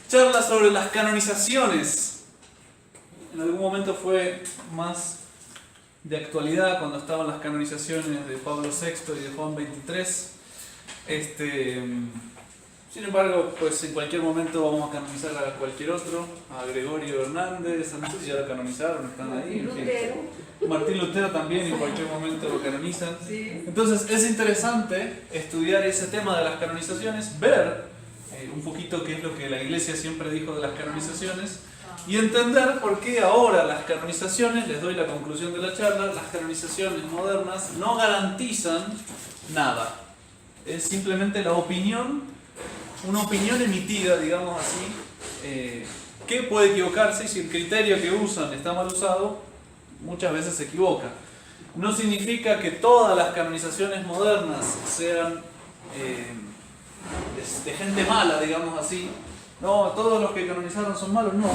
Charla sobre las canonizaciones. En algún momento fue más de actualidad cuando estaban las canonizaciones de Pablo VI y de Juan XXIII. Sin embargo, pues en cualquier momento vamos a canonizar a cualquier otro, a Gregorio Hernández, no sé si ya lo canonizaron, están ahí. Martín Lutero también en cualquier momento lo canonizan. Entonces es interesante estudiar ese tema de las canonizaciones, ver un poquito qué es lo que la Iglesia siempre dijo de las canonizaciones y entender por qué ahora las canonizaciones, les doy la conclusión de la charla, las canonizaciones modernas no garantizan nada. Es simplemente la opinión, una opinión emitida, digamos así, que puede equivocarse y si el criterio que usan está mal usado, muchas veces se equivoca. No significa que todas las canonizaciones modernas sean de gente mala, digamos así. No, todos los que canonizaron son malos, no.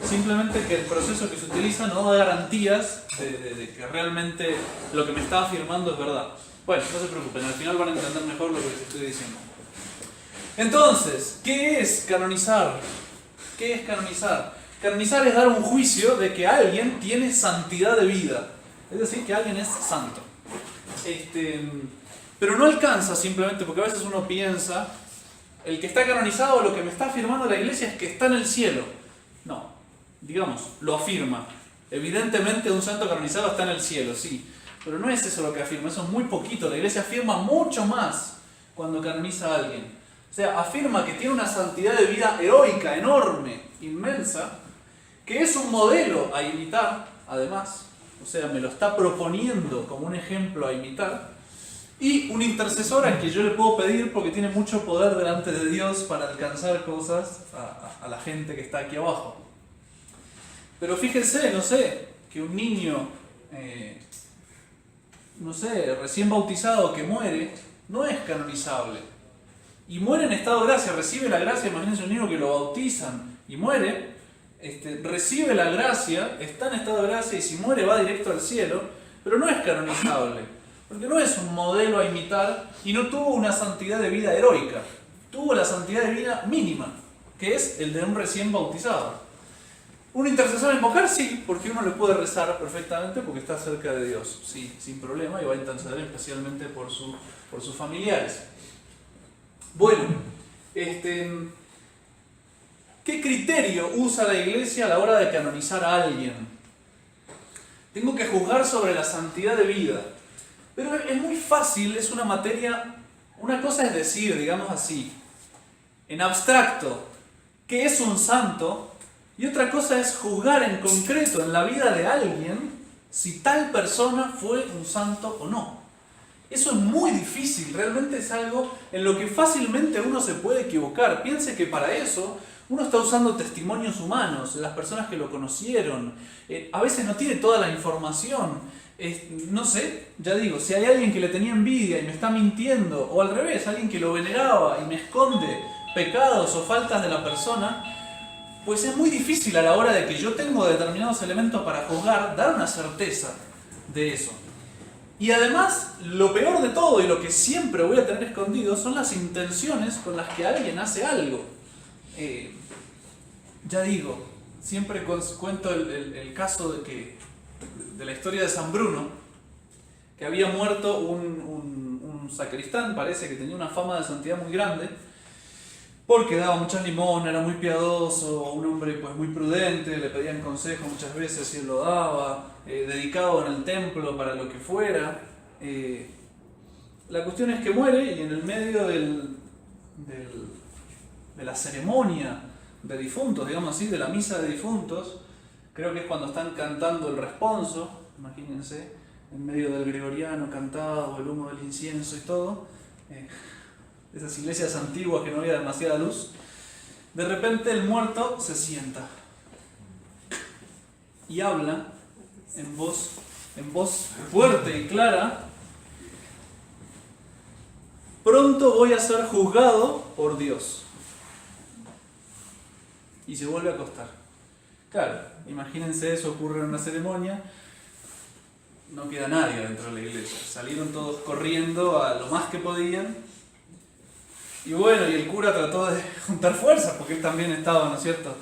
Simplemente que el proceso que se utiliza no da garantías de que realmente lo que me está afirmando es verdad. Bueno, no se preocupen, al final van a entender mejor lo que les estoy diciendo. Entonces, ¿qué es canonizar? ¿Qué es canonizar? Canonizar es dar un juicio de que alguien tiene santidad de vida. Es decir, que alguien es santo. Pero no alcanza simplemente, porque a veces uno piensa, el que está canonizado, lo que me está afirmando la Iglesia es que está en el cielo. No, digamos, lo afirma. Evidentemente un santo canonizado está en el cielo, sí. Pero no es eso lo que afirma, eso es muy poquito. La Iglesia afirma mucho más cuando canoniza a alguien. O sea, afirma que tiene una santidad de vida heroica, enorme, inmensa, que es un modelo a imitar, además. O sea, me lo está proponiendo como un ejemplo a imitar. Y un intercesor al que yo le puedo pedir porque tiene mucho poder delante de Dios para alcanzar cosas a la gente que está aquí abajo. Pero fíjense, no sé, que un niño, no sé, recién bautizado que muere, no es canonizable. Y muere en estado de gracia, recibe la gracia, imagínense un niño que lo bautizan y muere, recibe la gracia, está en estado de gracia y si muere va directo al cielo, pero no es canonizable, porque no es un modelo a imitar y no tuvo una santidad de vida heroica, tuvo la santidad de vida mínima, que es el de un recién bautizado. ¿Un intercesor invocar? Sí, porque uno le puede rezar perfectamente porque está cerca de Dios, sí, sin problema, y va a interceder especialmente por sus familiares. Bueno, ¿qué criterio usa la Iglesia a la hora de canonizar a alguien? Tengo que juzgar sobre la santidad de vida. Pero es muy fácil, es una materia, una cosa es decir, digamos así, en abstracto, ¿qué es un santo? Y otra cosa es juzgar en concreto en la vida de alguien si tal persona fue un santo o no. Eso es muy difícil, realmente es algo en lo que fácilmente uno se puede equivocar. Piense que para eso uno está usando testimonios humanos, las personas que lo conocieron. A veces no tiene toda la información. No sé, ya digo, si hay alguien que le tenía envidia y me está mintiendo, o al revés, alguien que lo veneraba y me esconde pecados o faltas de la persona, pues es muy difícil a la hora de que yo tengo determinados elementos para juzgar, dar una certeza de eso. Y además, lo peor de todo y lo que siempre voy a tener escondido son las intenciones con las que alguien hace algo. Ya digo, siempre cuento el caso de la historia de San Bruno, que había muerto un sacristán, parece que tenía una fama de santidad muy grande, porque daba muchas limosnas, era muy piadoso, un hombre pues muy prudente, le pedían consejo muchas veces y él lo daba, dedicado en el templo para lo que fuera. La cuestión es que muere y en el medio de la ceremonia de difuntos, digamos así, de la misa de difuntos, creo que es cuando están cantando el responso, imagínense, en medio del gregoriano cantado, el humo del incienso y todo, esas iglesias antiguas que no había demasiada luz, de repente el muerto se sienta y habla en voz fuerte y clara: pronto voy a ser juzgado por Dios. Y se vuelve a acostar. Claro, imagínense, eso ocurre en una ceremonia, no queda nadie dentro de la iglesia, salieron todos corriendo a lo más que podían. Y bueno, y el cura trató de juntar fuerzas, porque él también estaba, ¿no es cierto?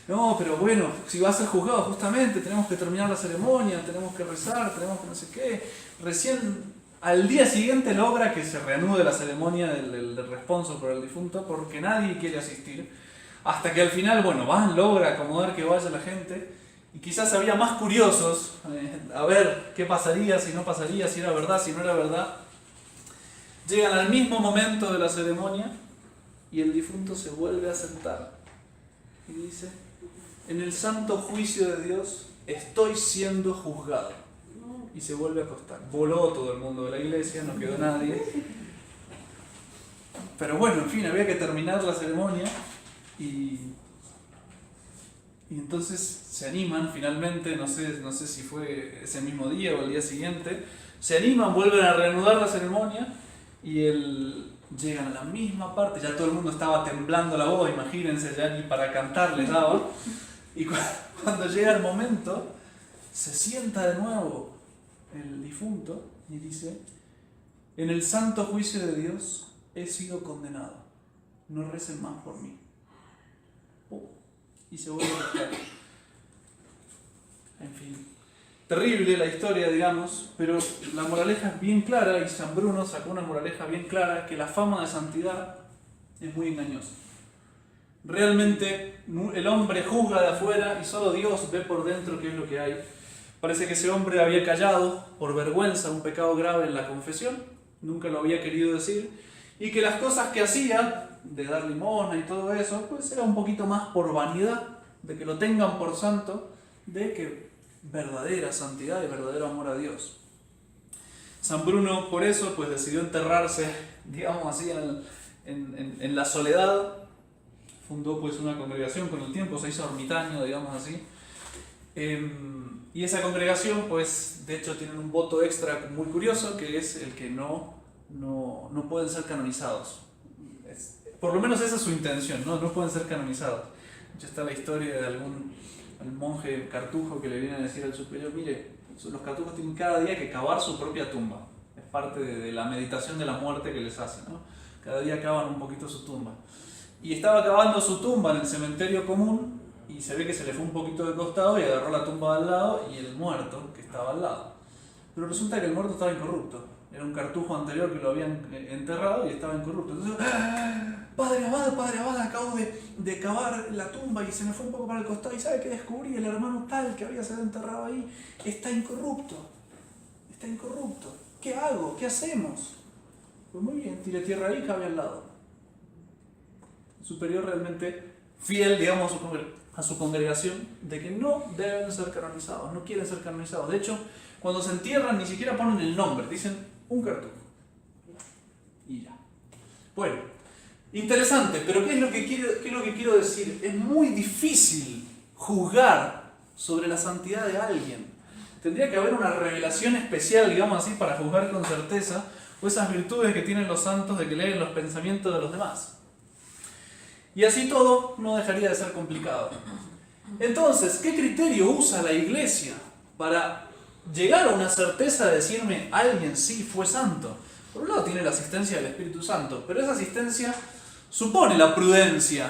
No, pero bueno, si va a ser juzgado justamente, tenemos que terminar la ceremonia, tenemos que rezar, tenemos que no sé qué. Recién al día siguiente logra que se reanude la ceremonia del responso por el difunto, porque nadie quiere asistir. Hasta que al final, bueno, logra acomodar que vaya la gente. Y quizás había más curiosos, a ver qué pasaría, si no pasaría, si era verdad, si no era verdad. Llegan al mismo momento de la ceremonia y el difunto se vuelve a sentar y dice: en el santo juicio de Dios estoy siendo juzgado. Y se vuelve a acostar. Voló todo el mundo de la iglesia, no quedó nadie. Pero bueno, en fin, había que terminar la ceremonia y entonces se animan finalmente, no sé si fue ese mismo día o el día siguiente, se animan, vuelven a reanudar la ceremonia y llegan a la misma parte, ya todo el mundo estaba temblando la voz, imagínense, ya ni para cantar les daba. Y cuando llega el momento, se sienta de nuevo el difunto y dice: en el santo juicio de Dios he sido condenado, no recen más por mí. Y se vuelve a acostar. En fin, terrible la historia, digamos, pero la moraleja es bien clara, y San Bruno sacó una moraleja bien clara, que la fama de santidad es muy engañosa. Realmente el hombre juzga de afuera y solo Dios ve por dentro qué es lo que hay. Parece que ese hombre había callado por vergüenza un pecado grave en la confesión, nunca lo había querido decir, y que las cosas que hacía, de dar limosna y todo eso, pues era un poquito más por vanidad, de que lo tengan por santo, de que verdadera santidad y verdadero amor a Dios. San Bruno por eso pues decidió enterrarse, digamos así, en la soledad. Fundó pues una congregación con el tiempo, se hizo ermitaño, digamos así. Y esa congregación pues de hecho tienen un voto extra muy curioso, que es el que no pueden ser canonizados. Por lo menos esa es su intención, no pueden ser canonizados. De hecho está la historia de algún monje cartujo que le viene a decir al superior: mire, los cartujos tienen cada día que cavar su propia tumba. Es parte de la meditación de la muerte que les hace, ¿no? Cada día cavan un poquito su tumba. Y estaba cavando su tumba en el cementerio común y se ve que se le fue un poquito de costado y agarró la tumba al lado y el muerto que estaba al lado. Pero resulta que el muerto estaba incorrupto. Era un cartujo anterior que lo habían enterrado y estaba incorrupto. Entonces, Padre Abad, acabo de cavar la tumba y se me fue un poco para el costado. ¿Y sabe qué descubrí? El hermano tal que había sido enterrado ahí está incorrupto. Está incorrupto. ¿Qué hago? ¿Qué hacemos? Pues muy bien, tire tierra ahí y cabe al lado. El superior realmente fiel, digamos, a su congregación, de que no deben ser canonizados, no quieren ser canonizados. De hecho, cuando se entierran ni siquiera ponen el nombre, dicen un cartujo. Y ya. Bueno, interesante, pero ¿qué es lo que quiero decir? Es muy difícil juzgar sobre la santidad de alguien. Tendría que haber una revelación especial, digamos así, para juzgar con certeza, o esas virtudes que tienen los santos de que leen los pensamientos de los demás. Y así todo no dejaría de ser complicado. Entonces, ¿qué criterio usa la Iglesia para llegar a una certeza de decirme alguien sí fue santo? Por un lado tiene la asistencia del Espíritu Santo, pero esa asistencia supone la prudencia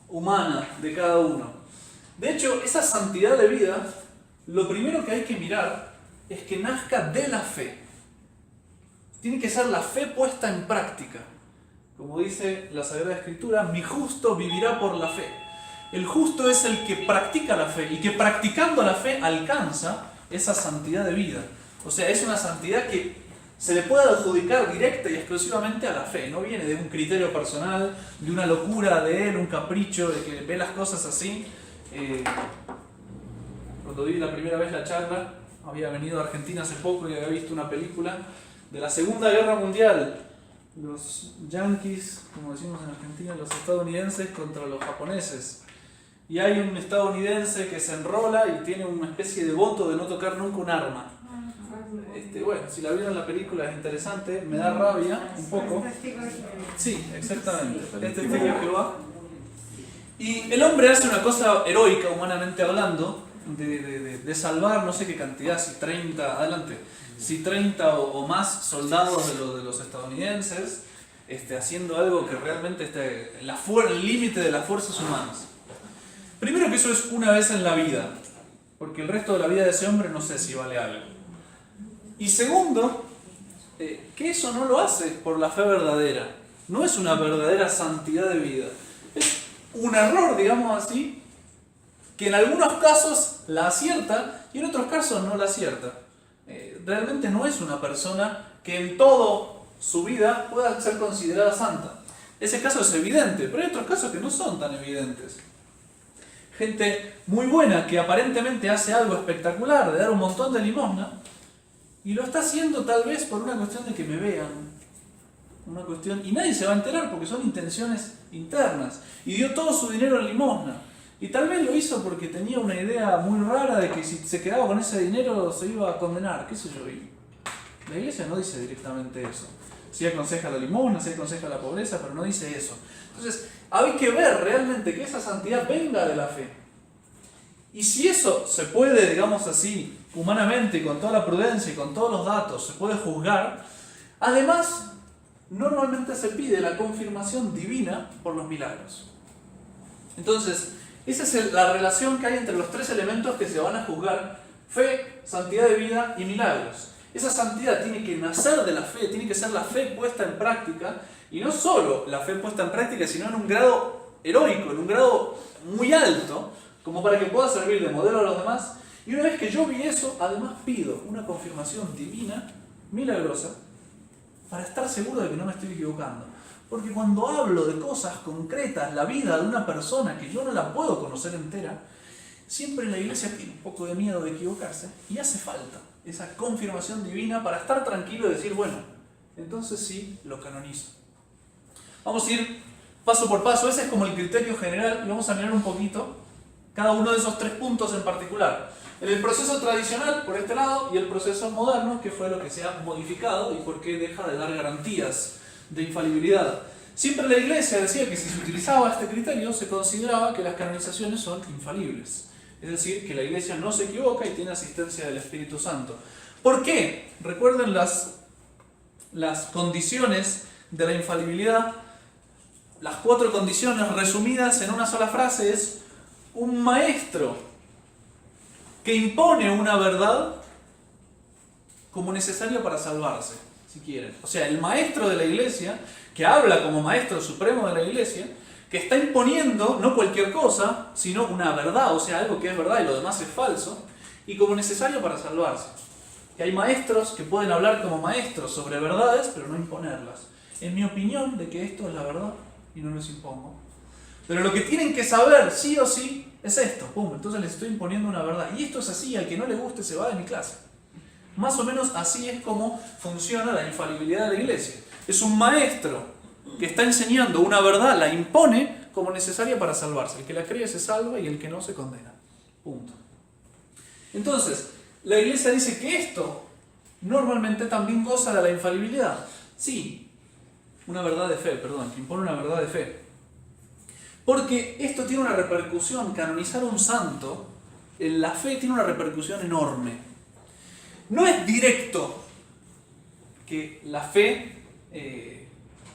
humana de cada uno. De hecho, esa santidad de vida, lo primero que hay que mirar es que nazca de la fe. Tiene que ser la fe puesta en práctica. Como dice la Sagrada Escritura, mi justo vivirá por la fe. El justo es el que practica la fe y que practicando la fe alcanza esa santidad de vida. O sea, es una santidad que se le puede adjudicar directa y exclusivamente a la fe. No viene de un criterio personal, de una locura de él, un capricho, de que ve las cosas así. Cuando di la primera vez la charla, había venido a Argentina hace poco y había visto una película de la Segunda Guerra Mundial. Los yanquis, como decimos en Argentina, los estadounidenses contra los japoneses. Y hay un estadounidense que se enrola y tiene una especie de voto de no tocar nunca un arma. Bueno, si la vieron la película es interesante, me da rabia un poco. Sí, exactamente. Es testigo de Jehová. Y el hombre hace una cosa heroica, humanamente hablando, de salvar no sé qué cantidad, si 30, adelante, si 30 o más soldados de los estadounidenses, haciendo algo que realmente esté el límite de las fuerzas humanas. Primero que eso es una vez en la vida, porque el resto de la vida de ese hombre no sé si vale algo. Y segundo, que eso no lo hace por la fe verdadera. No es una verdadera santidad de vida. Es un error, digamos así, que en algunos casos la acierta y en otros casos no la acierta. Realmente no es una persona que en toda su vida pueda ser considerada santa. Ese caso es evidente, pero hay otros casos que no son tan evidentes. Gente muy buena que aparentemente hace algo espectacular, de dar un montón de limosna, y lo está haciendo tal vez por una cuestión de que me vean. Y nadie se va a enterar porque son intenciones internas. Y dio todo su dinero en limosna. Y tal vez lo hizo porque tenía una idea muy rara de que si se quedaba con ese dinero se iba a condenar, qué sé yo. Y la iglesia no dice directamente eso. Sí aconseja la limosna, sí aconseja la pobreza, pero no dice eso. Entonces, hay que ver realmente que esa santidad venga de la fe. Y si eso se puede, digamos así, humanamente, y con toda la prudencia y con todos los datos, se puede juzgar, además, normalmente se pide la confirmación divina por los milagros. Entonces, esa es la relación que hay entre los tres elementos que se van a juzgar: fe, santidad de vida y milagros. Esa santidad tiene que nacer de la fe, tiene que ser la fe puesta en práctica, y no solo la fe puesta en práctica, sino en un grado heroico, en un grado muy alto, como para que pueda servir de modelo a los demás. Y una vez que yo vi eso, además pido una confirmación divina, milagrosa, para estar seguro de que no me estoy equivocando. Porque cuando hablo de cosas concretas, la vida de una persona que yo no la puedo conocer entera, siempre la iglesia tiene un poco de miedo de equivocarse, y hace falta esa confirmación divina para estar tranquilo y decir, bueno, entonces sí, lo canonizo. Vamos a ir paso por paso, ese es como el criterio general, y vamos a mirar un poquito cada uno de esos tres puntos en particular. El proceso tradicional, por este lado, y el proceso moderno, que fue lo que se ha modificado y por qué deja de dar garantías de infalibilidad. Siempre la iglesia decía que si se utilizaba este criterio, se consideraba que las canonizaciones son infalibles. Es decir, que la iglesia no se equivoca y tiene asistencia del Espíritu Santo. ¿Por qué? Recuerden las condiciones de la infalibilidad. Las 4 condiciones resumidas en una sola frase es un maestro que impone una verdad como necesaria para salvarse, si quieren. O sea, el maestro de la iglesia, que habla como maestro supremo de la iglesia, que está imponiendo no cualquier cosa, sino una verdad, o sea, algo que es verdad y lo demás es falso, y como necesario para salvarse. Que hay maestros que pueden hablar como maestros sobre verdades, pero no imponerlas. En mi opinión, de que esto es la verdad, y no les impongo. Pero lo que tienen que saber, sí o sí, es esto. Pum, entonces les estoy imponiendo una verdad. Y esto es así, al que no le guste se va de mi clase. Más o menos así es como funciona la infalibilidad de la iglesia. Es un maestro que está enseñando una verdad, la impone como necesaria para salvarse. El que la cree se salva y el que no se condena. Punto. Entonces, la iglesia dice que esto normalmente también goza de la infalibilidad. Sí, una verdad de fe, perdón, que impone una verdad de fe. Porque esto tiene una repercusión, canonizar a un santo, en la fe tiene una repercusión enorme. No es directo que la fe,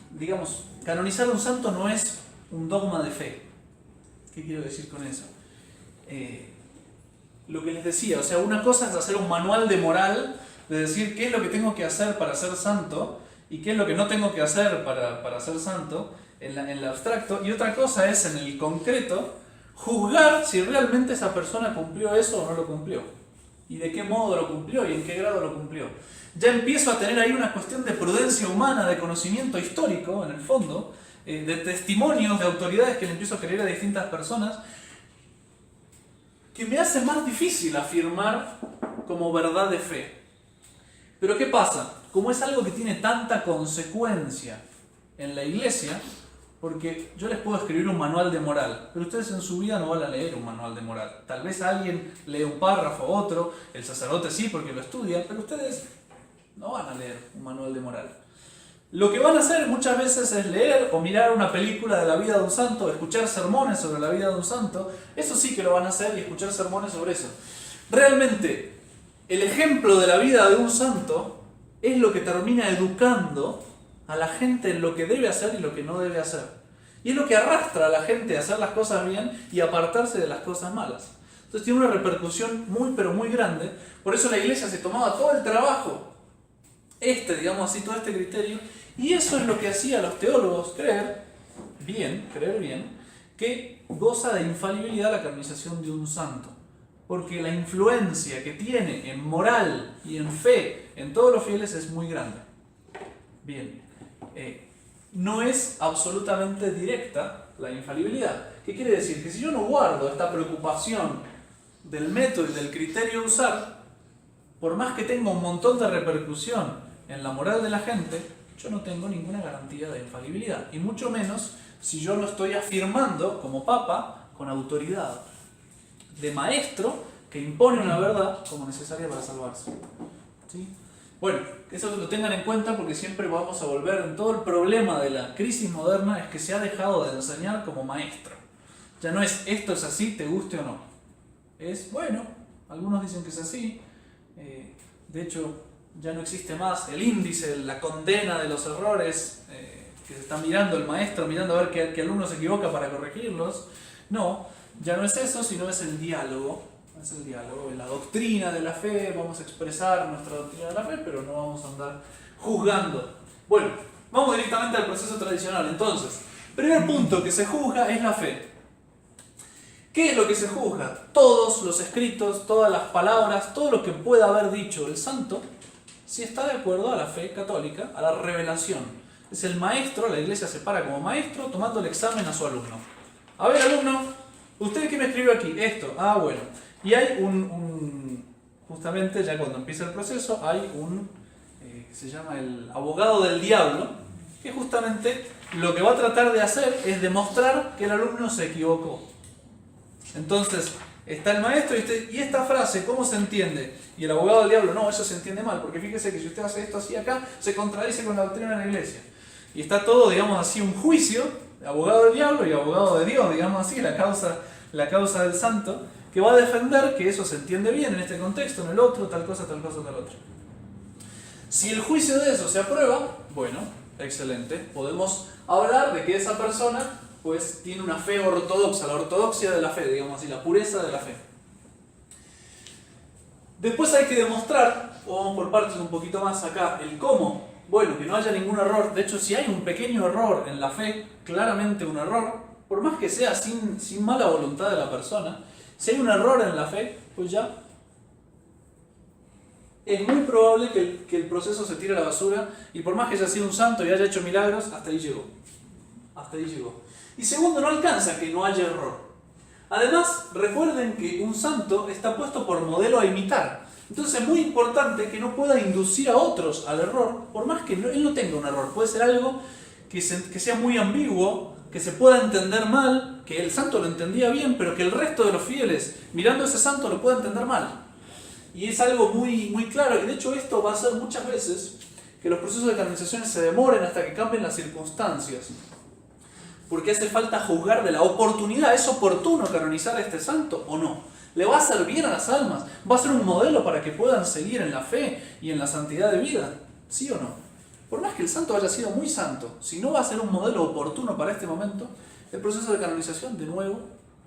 digamos, canonizar a un santo no es un dogma de fe. ¿Qué quiero decir con eso? Lo que les decía, o sea, una cosa es hacer un manual de moral, de decir qué es lo que tengo que hacer para ser santo y qué es lo que no tengo que hacer para ser santo en el abstracto, y otra cosa es en el concreto juzgar si realmente esa persona cumplió eso o no lo cumplió, y de qué modo lo cumplió y en qué grado lo cumplió. Ya empiezo a tener ahí una cuestión de prudencia humana, de conocimiento histórico, en el fondo, de testimonios de autoridades que le empiezo a creer a distintas personas, que me hace más difícil afirmar como verdad de fe. Pero ¿qué pasa? Como es algo que tiene tanta consecuencia en la iglesia, porque yo les puedo escribir un manual de moral, pero ustedes en su vida no van a leer un manual de moral. Tal vez alguien lee un párrafo, otro, el sacerdote sí porque lo estudia, pero ustedes no van a leer un manual de moral. Lo que van a hacer muchas veces es leer o mirar una película de la vida de un santo, escuchar sermones sobre la vida de un santo. Eso sí que lo van a hacer, y escuchar sermones sobre eso. Realmente, el ejemplo de la vida de un santo es lo que termina educando a la gente en lo que debe hacer y lo que no debe hacer. Y es lo que arrastra a la gente a hacer las cosas bien y apartarse de las cosas malas. Entonces tiene una repercusión muy pero muy grande. Por eso la iglesia se tomaba todo el trabajo, digamos así, todo este criterio, y eso es lo que hacía a los teólogos creer bien, que goza de infalibilidad la canonización de un santo. Porque la influencia que tiene en moral y en fe en todos los fieles es muy grande. Bien, no es absolutamente directa la infalibilidad. ¿Qué quiere decir? Que si yo no guardo esta preocupación del método y del criterio a usar, por más que tenga un montón de repercusión en la moral de la gente, yo no tengo ninguna garantía de infalibilidad. Y mucho menos si yo lo estoy afirmando como papa con autoridad de maestro que impone una verdad como necesaria para salvarse. ¿Sí? Bueno, que eso lo tengan en cuenta porque siempre vamos a volver en todo el problema de la crisis moderna es que se ha dejado de enseñar como maestro. Ya no es esto es así, te guste o no. Es, bueno, algunos dicen que es así. De hecho, ya no existe más el índice, la condena de los errores que se está mirando el maestro, mirando a ver qué alumno se equivoca para corregirlos. No, ya no es eso, sino es el diálogo. Es el diálogo, la doctrina de la fe, vamos a expresar nuestra doctrina de la fe, pero no vamos a andar juzgando. Bueno, vamos directamente al proceso tradicional. Entonces, primer punto que se juzga es la fe. ¿Qué es lo que se juzga? Todos los escritos, todas las palabras, todo lo que pueda haber dicho el santo, si está de acuerdo a la fe católica, a la revelación. Es el maestro, la iglesia se para como maestro tomando el examen a su alumno. A ver, alumno, ¿usted qué me escribió aquí? Esto. Ah, bueno. Y hay justamente ya cuando empieza el proceso, hay que se llama el abogado del diablo, que justamente lo que va a tratar de hacer es demostrar que el alumno se equivocó. Entonces, está el maestro y esta frase, ¿cómo se entiende? Y el abogado del diablo, no, eso se entiende mal, porque fíjese que si usted hace esto así acá, se contradice con la doctrina de la iglesia. Y está todo, digamos así, un juicio, abogado del diablo y abogado de Dios, digamos así, la causa del santo, que va a defender que eso se entiende bien en este contexto, en el otro, tal cosa, tal cosa, tal otra. Si el juicio de eso se aprueba, bueno, excelente, podemos hablar de que esa persona pues tiene una fe ortodoxa, la ortodoxia de la fe, digamos así, la pureza de la fe. Después hay que demostrar, o vamos por partes un poquito más acá, el cómo. Bueno, que no haya ningún error. De hecho, si hay un pequeño error en la fe, claramente un error, por más que sea sin mala voluntad de la persona, si hay un error en la fe, pues ya es muy probable que el proceso se tire a la basura y por más que haya sido un santo y haya hecho milagros, hasta ahí llegó. Hasta ahí llegó. Y segundo, no alcanza que no haya error. Además, recuerden que un santo está puesto por modelo a imitar. Entonces es muy importante que no pueda inducir a otros al error, por más que él no tenga un error. Puede ser algo que sea muy ambiguo, que se pueda entender mal, que el santo lo entendía bien, pero que el resto de los fieles, mirando a ese santo, lo pueda entender mal. Y es algo muy, muy claro, y de hecho esto va a hacer muchas veces que los procesos de canonización se demoren hasta que cambien las circunstancias. Porque hace falta juzgar de la oportunidad. ¿Es oportuno canonizar a este santo o no? ¿Le va a hacer bien a las almas? ¿Va a ser un modelo para que puedan seguir en la fe y en la santidad de vida? ¿Sí o no? Por más que el santo haya sido muy santo, si no va a ser un modelo oportuno para este momento, el proceso de canonización de nuevo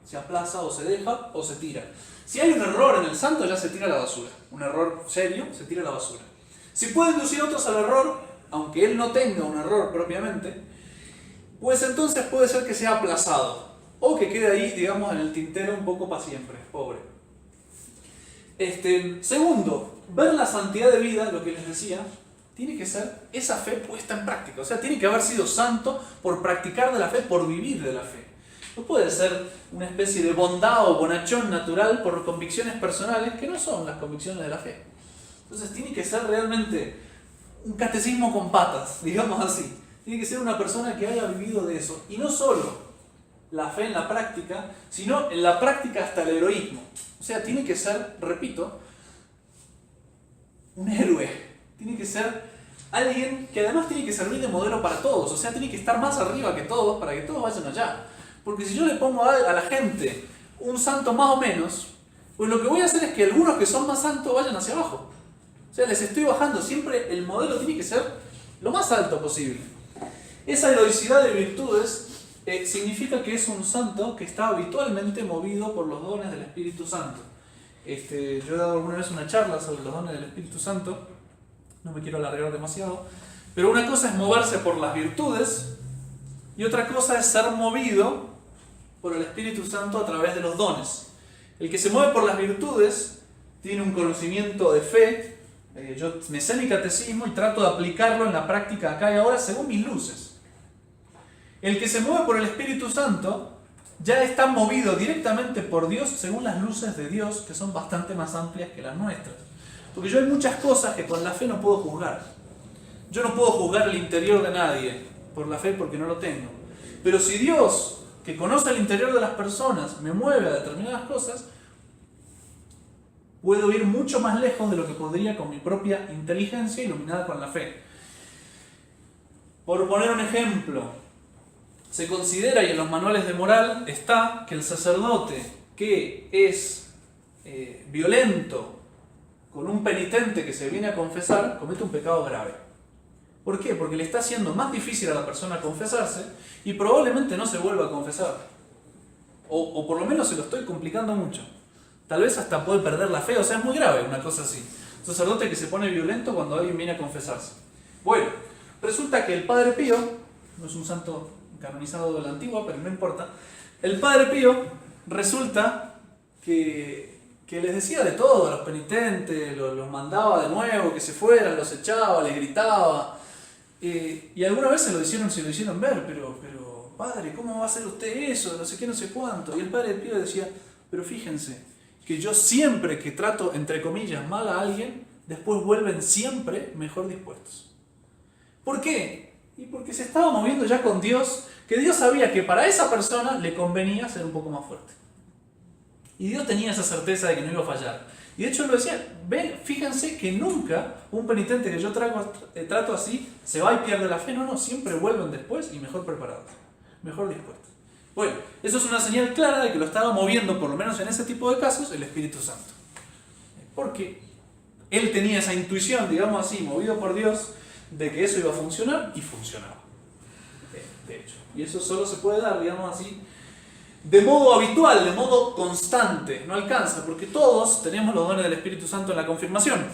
se aplaza o se deja o se tira. Si hay un error en el santo, ya se tira a la basura. Un error serio, se tira a la basura. Si puede inducir a otros al error, aunque él no tenga un error propiamente, pues entonces puede ser que sea aplazado o que quede ahí, digamos, en el tintero un poco para siempre, pobre. Segundo, ver la santidad de vida, lo que les decía, tiene que ser esa fe puesta en práctica. O sea, tiene que haber sido santo por practicar de la fe, por vivir de la fe. No puede ser una especie de bondad o bonachón natural por convicciones personales que no son las convicciones de la fe. Entonces tiene que ser realmente un catecismo con patas, digamos así. Tiene que ser una persona que haya vivido de eso. Y no solo la fe en la práctica, sino en la práctica hasta el heroísmo. O sea, tiene que ser, repito, un héroe. Tiene que ser alguien que además tiene que servir de modelo para todos. O sea, tiene que estar más arriba que todos para que todos vayan allá. Porque si yo le pongo a la gente un santo más o menos, pues lo que voy a hacer es que algunos que son más santos vayan hacia abajo. O sea, les estoy bajando. Siempre el modelo tiene que ser lo más alto posible. Esa heroicidad de virtudes significa que es un santo que está habitualmente movido por los dones del Espíritu Santo. Yo he dado alguna vez una charla sobre los dones del Espíritu Santo, no me quiero alargar demasiado, pero una cosa es moverse por las virtudes y otra cosa es ser movido por el Espíritu Santo a través de los dones. El que se mueve por las virtudes tiene un conocimiento de fe. Yo me sé mi catecismo y trato de aplicarlo en la práctica acá y ahora según mis luces. El que se mueve por el Espíritu Santo ya está movido directamente por Dios según las luces de Dios, que son bastante más amplias que las nuestras. Porque yo hay muchas cosas que con la fe no puedo juzgar. Yo no puedo juzgar el interior de nadie por la fe porque no lo tengo. Pero si Dios, que conoce el interior de las personas, me mueve a determinadas cosas, puedo ir mucho más lejos de lo que podría con mi propia inteligencia iluminada con la fe. Por poner un ejemplo, se considera, y en los manuales de moral está, que el sacerdote que es violento con un penitente que se viene a confesar, comete un pecado grave. ¿Por qué? Porque le está haciendo más difícil a la persona confesarse y probablemente no se vuelva a confesar. O por lo menos se lo estoy complicando mucho. Tal vez hasta puede perder la fe, o sea, es muy grave una cosa así. Un sacerdote que se pone violento cuando alguien viene a confesarse. Bueno, resulta que el Padre Pío, no es un santo canonizado de la antigua, pero no importa, el Padre Pío resulta que les decía de todo a los penitentes, los mandaba de nuevo, que se fueran, los echaba, les gritaba. Y alguna vez se lo hicieron ver, pero padre, ¿cómo va a hacer usted eso? No sé qué, no sé cuánto. Y el Padre Pío decía, pero fíjense, que yo siempre que trato, entre comillas, mal a alguien, después vuelven siempre mejor dispuestos. ¿Por qué? Y porque se estaba moviendo ya con Dios, que Dios sabía que para esa persona le convenía ser un poco más fuerte. Y Dios tenía esa certeza de que no iba a fallar. Y de hecho él lo decía, ven, fíjense que nunca un penitente que yo trato así se va y pierde la fe. No, siempre vuelven después y mejor preparados, mejor dispuestos. Bueno, eso es una señal clara de que lo estaba moviendo, por lo menos en ese tipo de casos, el Espíritu Santo. Porque él tenía esa intuición, digamos así, movido por Dios, de que eso iba a funcionar y funcionaba. De hecho. Y eso solo se puede dar, digamos así, de modo habitual, de modo constante. No alcanza, porque todos tenemos los dones del Espíritu Santo en la confirmación.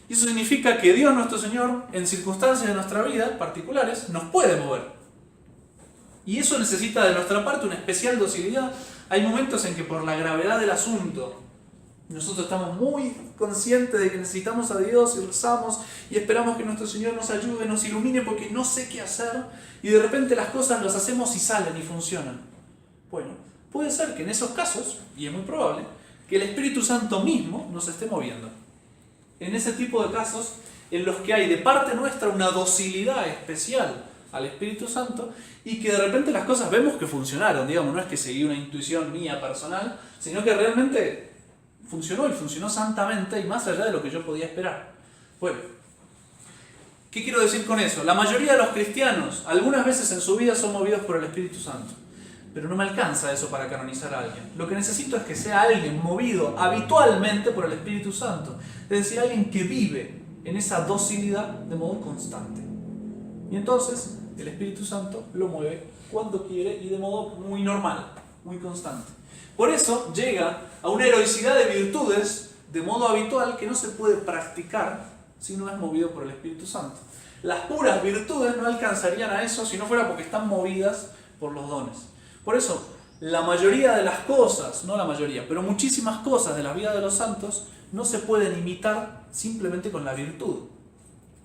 Y eso significa que Dios nuestro Señor, en circunstancias de nuestra vida particulares, nos puede mover. Y eso necesita de nuestra parte una especial docilidad. Hay momentos en que por la gravedad del asunto, nosotros estamos muy conscientes de que necesitamos a Dios y rezamos y esperamos que nuestro Señor nos ayude, nos ilumine porque no sé qué hacer y de repente las cosas las hacemos y salen y funcionan. Bueno, puede ser que en esos casos, y es muy probable, que el Espíritu Santo mismo nos esté moviendo. En ese tipo de casos en los que hay de parte nuestra una docilidad especial al Espíritu Santo y que de repente las cosas vemos que funcionaron, digamos, no es que seguí una intuición mía personal, sino que realmente funcionó y funcionó santamente y más allá de lo que yo podía esperar. Bueno, ¿qué quiero decir con eso? La mayoría de los cristianos algunas veces en su vida son movidos por el Espíritu Santo, pero no me alcanza eso para canonizar a alguien. Lo que necesito es que sea alguien movido habitualmente por el Espíritu Santo, es decir, alguien que vive en esa docilidad de modo constante. Y entonces el Espíritu Santo lo mueve cuando quiere y de modo muy normal, muy constante. Por eso llega a una heroicidad de virtudes de modo habitual que no se puede practicar si no es movido por el Espíritu Santo. Las puras virtudes no alcanzarían a eso si no fuera porque están movidas por los dones. Por eso, la mayoría de las cosas, no la mayoría, pero muchísimas cosas de la vida de los santos no se pueden imitar simplemente con la virtud.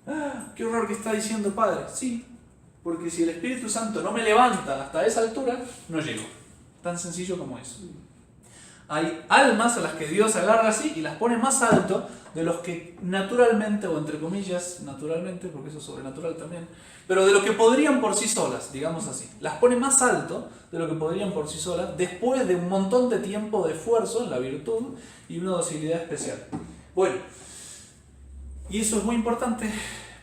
¡Ah, qué horror que está diciendo Padre! Sí, porque si el Espíritu Santo no me levanta hasta esa altura, no llego. Tan sencillo como eso. Hay almas a las que Dios agarra así y las pone más alto de los que naturalmente, o entre comillas, naturalmente, porque eso es sobrenatural también, pero de lo que podrían por sí solas, digamos así. Las pone más alto de lo que podrían por sí solas después de un montón de tiempo de esfuerzo en la virtud y una docilidad especial. Bueno, y eso es muy importante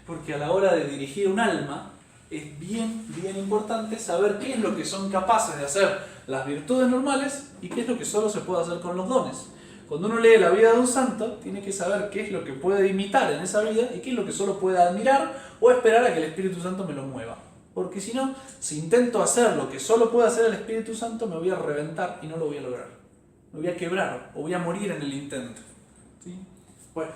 porque a la hora de dirigir un alma es bien importante saber qué es lo que son capaces de hacer las virtudes normales y qué es lo que solo se puede hacer con los dones. Cuando uno lee la vida de un santo, tiene que saber qué es lo que puede imitar en esa vida y qué es lo que solo puede admirar o esperar a que el Espíritu Santo me lo mueva. Porque si no, si intento hacer lo que solo puede hacer el Espíritu Santo, me voy a reventar y no lo voy a lograr. Me voy a quebrar o voy a morir en el intento. ¿Sí? Bueno,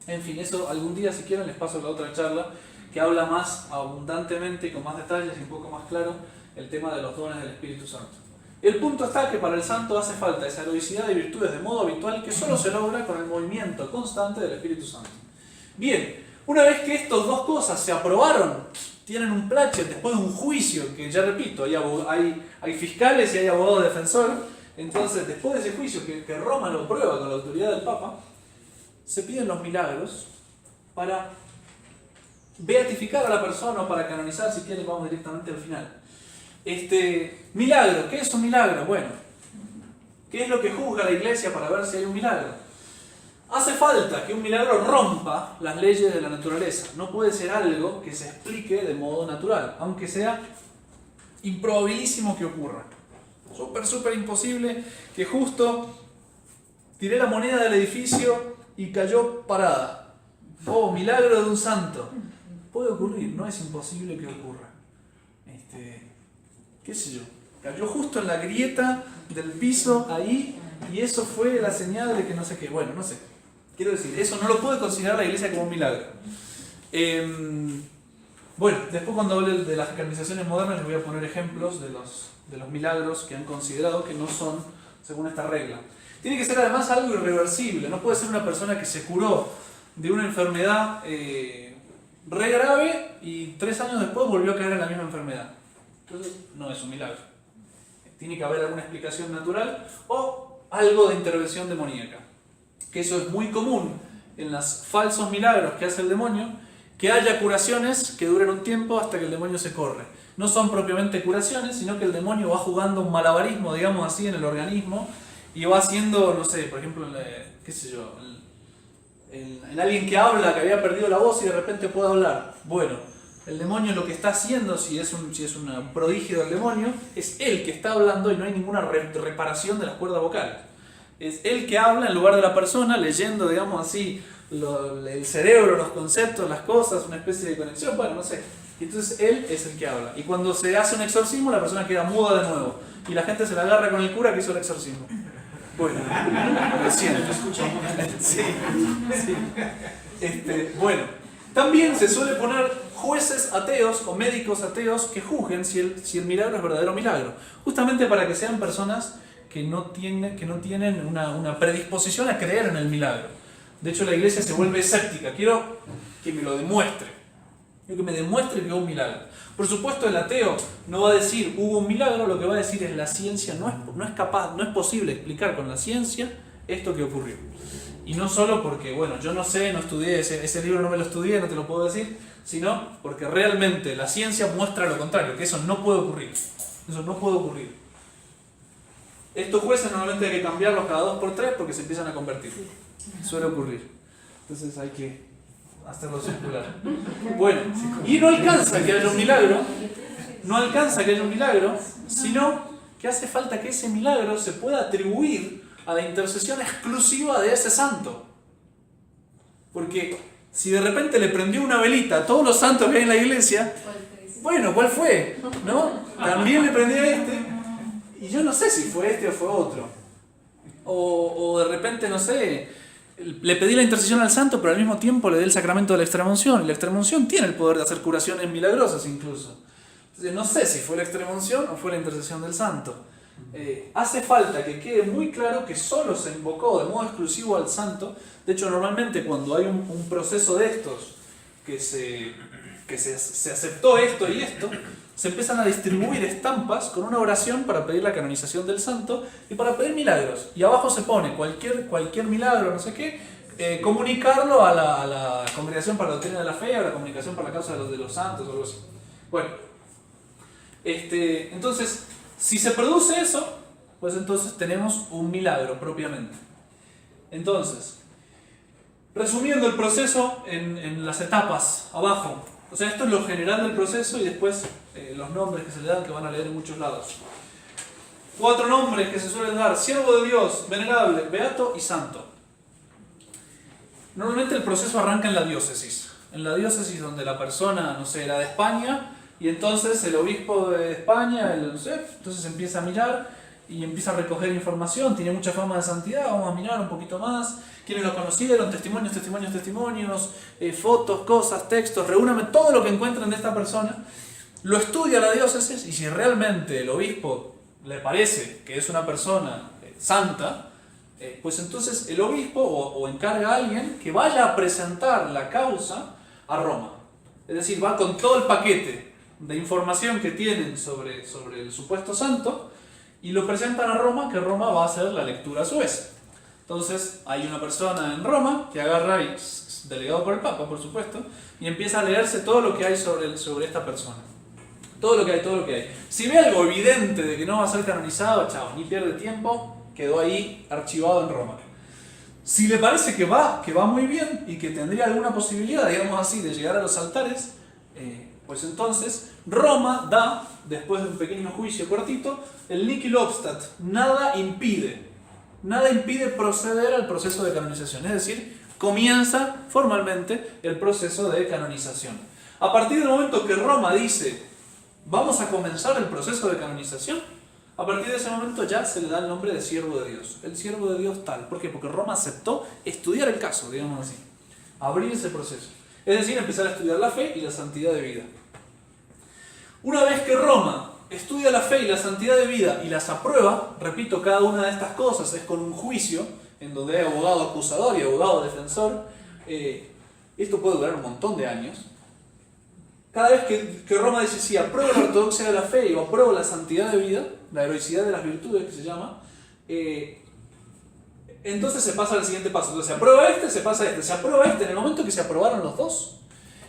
en fin, eso algún día si quieren les paso la otra charla que habla más abundantemente y con más detalles y un poco más claro el tema de los dones del Espíritu Santo. El punto está que para el santo hace falta esa heroicidad de virtudes de modo habitual que solo se logra con el movimiento constante del Espíritu Santo. Bien, una vez que estas dos cosas se aprobaron, tienen un plachet después de un juicio, que ya repito, hay fiscales y hay abogados defensores, entonces después de ese juicio que Roma lo prueba con la autoridad del Papa, se piden los milagros para beatificar a la persona o para canonizar, si quieren vamos directamente al final. Milagro, ¿qué es un milagro? Bueno, ¿qué es lo que juzga la Iglesia para ver si hay un milagro? Hace falta que un milagro rompa las leyes de la naturaleza. No puede ser algo que se explique de modo natural, aunque sea improbabilísimo que ocurra. Súper imposible que justo tiré la moneda del edificio y cayó parada. Oh, milagro de un santo. Puede ocurrir, no es imposible que ocurra. Qué sé yo, cayó justo en la grieta del piso ahí y eso fue la señal de que no sé qué. Bueno, no sé. Quiero decir, eso no lo puede considerar la Iglesia como un milagro. Bueno, después cuando hable de las canonizaciones modernas les voy a poner ejemplos de los milagros que han considerado que no son según esta regla. Tiene que ser además algo irreversible. No puede ser una persona que se curó de una enfermedad re grave y 3 años después volvió a caer en la misma enfermedad. Entonces no es un milagro. Tiene que haber alguna explicación natural o algo de intervención demoníaca. Que eso es muy común en los falsos milagros que hace el demonio, que haya curaciones que duren un tiempo hasta que el demonio se corre. No son propiamente curaciones, sino que el demonio va jugando un malabarismo, digamos así, en el organismo y va haciendo, no sé, por ejemplo, qué sé yo, en alguien que habla, que había perdido la voz y de repente puede hablar. Bueno, el demonio lo que está haciendo, si es un prodigio del demonio, es él que está hablando y no hay ninguna reparación de las cuerdas vocales. Es él que habla en lugar de la persona, leyendo, digamos así, el cerebro, los conceptos, las cosas, una especie de conexión, bueno, no sé. Y entonces él es el que habla. Y cuando se hace un exorcismo, la persona queda muda de nuevo. Y la gente se la agarra con el cura que hizo el exorcismo. Bueno, lo siento. Sí. Bueno, también se suele poner jueces ateos o médicos ateos que juzguen si el milagro es verdadero milagro. Justamente para que sean personas que no tienen una predisposición a creer en el milagro. De hecho, la Iglesia se vuelve escéptica. Quiero que me lo demuestre. Quiero que me demuestre que hubo un milagro. Por supuesto, el ateo no va a decir hubo un milagro, lo que va a decir es la ciencia no es posible explicar con la ciencia esto que ocurrió. Y no solo porque, bueno, yo no sé, no estudié, ese libro no me lo estudié, no te lo puedo decir, sino porque realmente la ciencia muestra lo contrario, que eso no puede ocurrir. Eso no puede ocurrir. Estos jueces normalmente hay que cambiarlos cada 2 por 3 porque se empiezan a convertir. Suele ocurrir. Entonces hay que hacerlo circular. Bueno, y no alcanza que haya un milagro, sino que hace falta que ese milagro se pueda atribuir a la intercesión exclusiva de ese santo. Porque si de repente le prendió una velita a todos los santos que hay en la iglesia, bueno, ¿cuál fue? ¿No? También le prendió a este, y yo no sé si fue este o fue otro. O de repente, no sé, le pedí la intercesión al santo, pero al mismo tiempo le di el sacramento de la extremaunción. Y la extremaunción tiene el poder de hacer curaciones milagrosas incluso. Entonces, no sé si fue la extremaunción o fue la intercesión del santo. Hace falta que quede muy claro que solo se invocó de modo exclusivo al santo. De hecho, normalmente cuando hay un proceso de estos que se aceptó esto y esto, se empiezan a distribuir estampas con una oración para pedir la canonización del santo y para pedir milagros. Y abajo se pone cualquier milagro, no sé qué, comunicarlo a la Congregación para la Doctrina de la Fe, a la Comunicación para la Causa de los Santos o algo así. Bueno, entonces, si se produce eso, pues entonces tenemos un milagro propiamente. Entonces, resumiendo el proceso en las etapas abajo, o sea, esto es lo general del proceso y después los nombres que se le dan, que van a leer en muchos lados. 4 nombres que se suelen dar: siervo de Dios, venerable, beato y santo. Normalmente el proceso arranca en la diócesis. En la diócesis donde la persona, no sé, era de España, Y entonces el obispo de España, no sé, entonces empieza a mirar y empieza a recoger información, tiene mucha fama de santidad, vamos a mirar un poquito más, quiénes lo conocieron, testimonios, fotos, cosas, textos, reúname todo lo que encuentren de esta persona, lo estudia la diócesis y si realmente el obispo le parece que es una persona santa, pues entonces el obispo o encarga a alguien que vaya a presentar la causa a Roma. Es decir, va con todo el paquete de información que tienen sobre el supuesto santo y lo presentan a Roma, que Roma va a hacer la lectura a su vez. Entonces hay una persona en Roma que agarra, y delegado por el Papa, por supuesto, y empieza a leerse todo lo que hay sobre esta persona. Todo lo que hay. Si ve algo evidente de que no va a ser canonizado, chao, ni pierde tiempo, quedó ahí archivado en Roma. Si le parece que va muy bien y que tendría alguna posibilidad, digamos así, de llegar a los altares, pues entonces Roma da, después de un pequeño juicio cortito, el nihil obstat. Nada impide proceder al proceso de canonización. Es decir, comienza formalmente el proceso de canonización. A partir del momento que Roma dice, vamos a comenzar el proceso de canonización, a partir de ese momento ya se le da el nombre de siervo de Dios. El siervo de Dios tal. ¿Por qué? Porque Roma aceptó estudiar el caso, digamos así. Abrir ese proceso. Es decir, empezar a estudiar la fe y la santidad de vida. Una vez que Roma estudia la fe y la santidad de vida y las aprueba, repito, cada una de estas cosas es con un juicio, en donde hay abogado acusador y abogado defensor. Esto puede durar un montón de años. Cada vez que Roma dice, sí, apruebo la ortodoxia de la fe y apruebo la santidad de vida, la heroicidad de las virtudes que se llama, entonces se pasa al siguiente paso. Entonces se aprueba se pasa a se aprueba en el momento que se aprobaron los dos.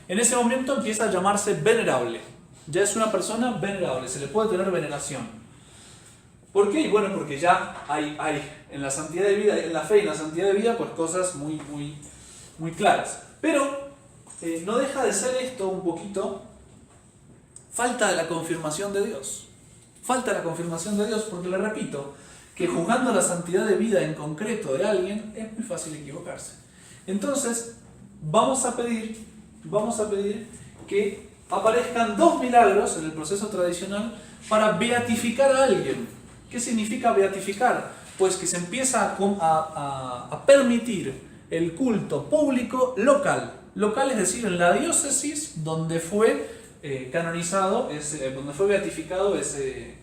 En ese momento empieza a llamarse venerable. Ya es una persona venerable, se le puede tener veneración. ¿Por qué? Y bueno, porque ya hay en la santidad de vida, en la fe y en la santidad de vida, pues cosas muy claras. Pero no deja de ser esto un poquito falta de la confirmación de Dios. Falta la confirmación de Dios porque le repito que juzgando la santidad de vida en concreto de alguien es muy fácil equivocarse. Entonces vamos a pedir que aparezcan 2 milagros en el proceso tradicional para beatificar a alguien. ¿Qué significa beatificar? Pues que se empieza a permitir el culto público local. Local es decir, en la diócesis donde fue canonizado, donde fue beatificado ese...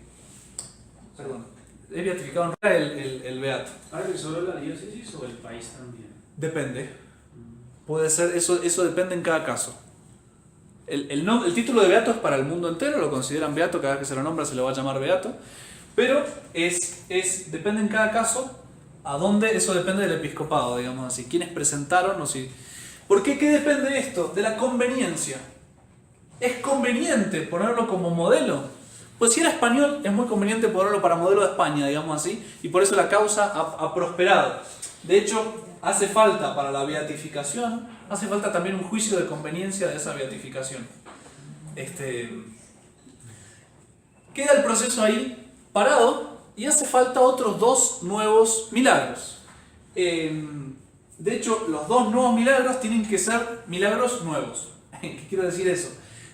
Perdón, es beatificado en realidad el beato. ¿Ahora que solo la diócesis o el país también? Depende. Puede ser, eso depende en cada caso. El título de beato es para el mundo entero, lo consideran beato, cada vez que se lo nombra se le va a llamar beato, pero depende en cada caso a dónde, eso depende del episcopado, digamos así, quiénes presentaron o si... ¿Por qué? ¿Qué depende de esto? De la conveniencia. ¿Es conveniente ponerlo como modelo? Pues si era español, es muy conveniente ponerlo para modelo de España, digamos así, y por eso la causa ha prosperado. De hecho, hace falta para la beatificación, hace falta también un juicio de conveniencia de esa beatificación. Queda el proceso ahí parado y hace falta otros 2 nuevos milagros. De hecho, los 2 nuevos milagros tienen que ser milagros nuevos. ¿Qué quiero decir eso?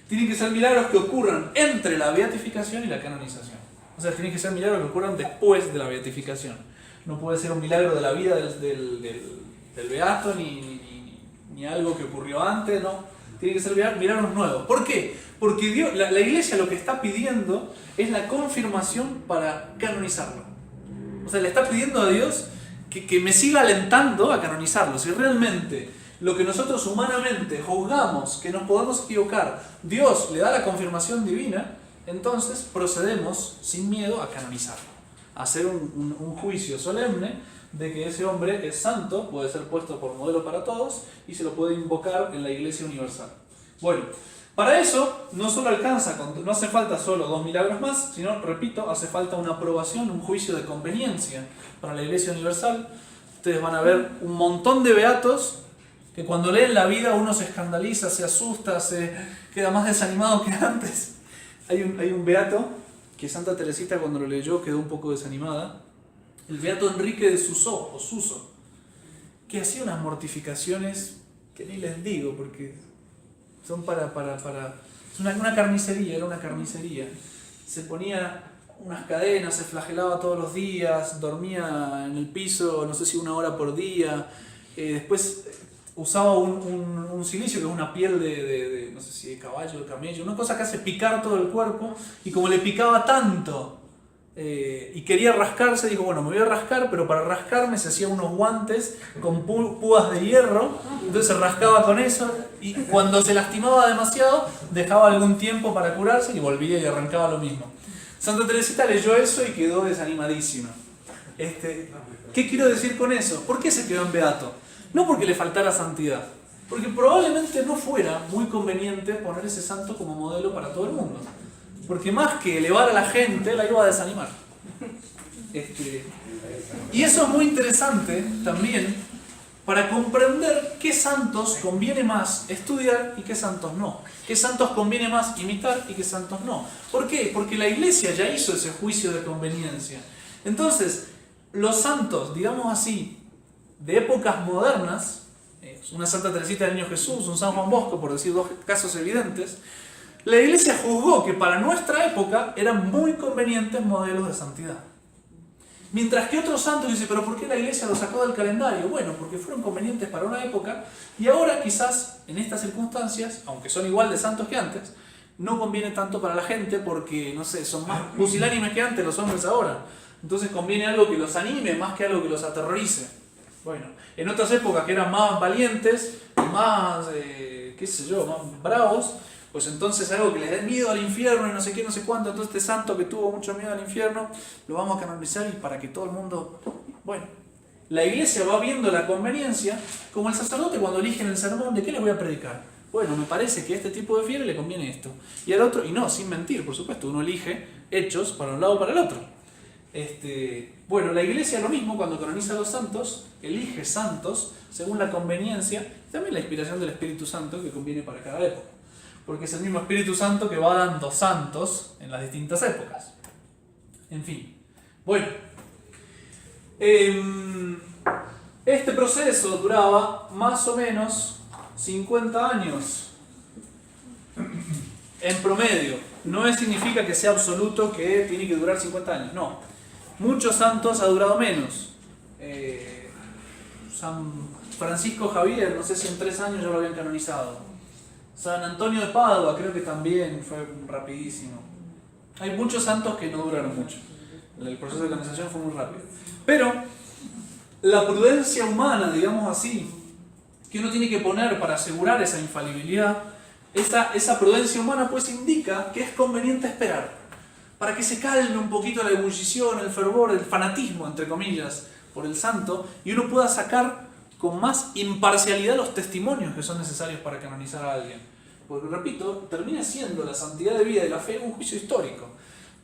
Tienen que ser milagros que ocurran entre la beatificación y la canonización. O sea, tienen que ser milagros que ocurran después de la beatificación. No puede ser un milagro de la vida del beato ni algo que ocurrió antes, no. Tienen que ser milagros nuevos. ¿Por qué? Porque Dios, la Iglesia lo que está pidiendo es la confirmación para canonizarlo. O sea, le está pidiendo a Dios que me siga alentando a canonizarlo. Si realmente lo que nosotros humanamente juzgamos que nos podemos equivocar, Dios le da la confirmación divina, entonces procedemos sin miedo a canonizarlo, a hacer un juicio solemne de que ese hombre es santo, puede ser puesto por modelo para todos y se lo puede invocar en la Iglesia Universal. Bueno, para eso no solo no hace falta solo 2 milagros más, sino, repito, hace falta una aprobación, un juicio de conveniencia para la Iglesia Universal. Ustedes van a ver un montón de beatos que cuando leen la vida uno se escandaliza, se asusta, se queda más desanimado que antes. Hay un beato que Santa Teresita cuando lo leyó quedó un poco desanimada. El beato Enrique de Suso, que hacía unas mortificaciones que ni les digo porque son para Es una carnicería, era una carnicería. Se ponía unas cadenas, se flagelaba todos los días, dormía en el piso, no sé si 1 hora por día. Después usaba un silicio que es una piel de no sé si de caballo, de camello, una cosa que hace picar todo el cuerpo, y como le picaba tanto y quería rascarse, dijo, bueno, me voy a rascar, pero para rascarme se hacía unos guantes con púas de hierro, entonces se rascaba con eso, y cuando se lastimaba demasiado dejaba algún tiempo para curarse y volvía y arrancaba lo mismo. Santa Teresita leyó eso y quedó desanimadísima. ¿Qué quiero decir con eso? ¿Por qué se quedó en beato? No porque le faltara santidad, porque probablemente no fuera muy conveniente poner ese santo como modelo para todo el mundo. Porque más que elevar a la gente, la iba a desanimar. Y eso es muy interesante también para comprender qué santos conviene más estudiar y qué santos no. Qué santos conviene más imitar y qué santos no. ¿Por qué? Porque la Iglesia ya hizo ese juicio de conveniencia. Entonces, los santos, digamos así, de épocas modernas, una Santa Teresita del Niño Jesús, un San Juan Bosco, por decir 2 casos evidentes, la Iglesia juzgó que para nuestra época eran muy convenientes modelos de santidad. Mientras que otros santos dicen, pero ¿por qué la Iglesia los sacó del calendario? Bueno, porque fueron convenientes para una época y ahora quizás en estas circunstancias, aunque son igual de santos que antes, no conviene tanto para la gente porque, no sé, son más pusilánimes que antes los hombres ahora. Entonces conviene algo que los anime más que algo que los aterrorice. Bueno, en otras épocas que eran más valientes, más, qué sé yo, más bravos, pues entonces algo que les dé miedo al infierno y no sé qué, no sé cuánto, entonces este santo que tuvo mucho miedo al infierno, lo vamos a canonizar y para que todo el mundo... Bueno, la Iglesia va viendo la conveniencia, como el sacerdote cuando elige en el sermón, ¿de qué les voy a predicar? Bueno, me parece que a este tipo de fieles le conviene esto. Y al otro, y no, sin mentir, por supuesto, uno elige hechos para un lado o para el otro. Bueno, la Iglesia lo mismo, cuando canoniza a los santos, elige santos según la conveniencia, también la inspiración del Espíritu Santo que conviene para cada época. Porque es el mismo Espíritu Santo que va dando santos en las distintas épocas. En fin. Bueno. Este proceso duraba más o menos 50 años. En promedio. No significa que sea absoluto que tiene que durar 50 años. No. Muchos santos ha durado menos. San Francisco Javier, no sé si en 3 años ya lo habían canonizado. San Antonio de Padua creo que también fue rapidísimo. Hay muchos santos que no duraron mucho. El proceso de canonización fue muy rápido. Pero la prudencia humana, digamos así, que uno tiene que poner para asegurar esa infalibilidad, esa prudencia humana pues indica que es conveniente esperar, para que se calme un poquito la ebullición, el fervor, el fanatismo, entre comillas, por el santo, y uno pueda sacar con más imparcialidad los testimonios que son necesarios para canonizar a alguien. Porque, repito, termina siendo la santidad de vida y la fe un juicio histórico.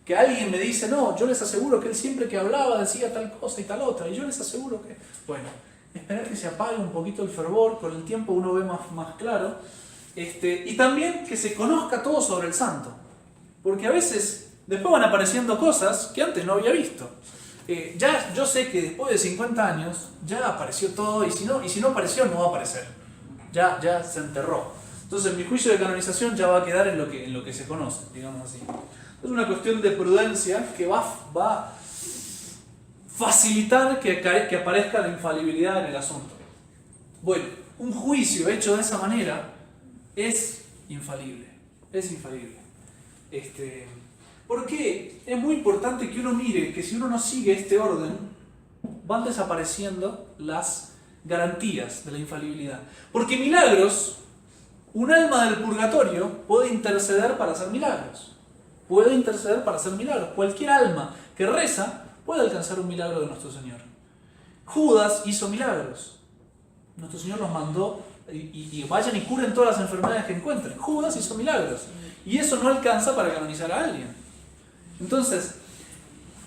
Que alguien me dice, no, yo les aseguro que él siempre que hablaba decía tal cosa y tal otra, y yo les aseguro que... Bueno, esperar que se apague un poquito el fervor, con el tiempo uno ve más claro, y también que se conozca todo sobre el santo. Porque a veces después van apareciendo cosas que antes no había visto. Ya yo sé que después de 50 años ya apareció todo, y si no apareció no va a aparecer. Ya se enterró. Entonces mi juicio de canonización ya va a quedar en lo que se conoce, digamos así. Es una cuestión de prudencia que va a facilitar que aparezca la infalibilidad en el asunto. Bueno, un juicio hecho de esa manera es infalible. Es infalible. Porque es muy importante que uno mire que si uno no sigue este orden, van desapareciendo las garantías de la infalibilidad. Porque milagros, un alma del purgatorio puede interceder para hacer milagros. Puede interceder para hacer milagros. Cualquier alma que reza puede alcanzar un milagro de nuestro Señor. Judas hizo milagros. Nuestro Señor los mandó y vayan y curen todas las enfermedades que encuentren. Judas hizo milagros. Y eso no alcanza para canonizar a alguien. Entonces,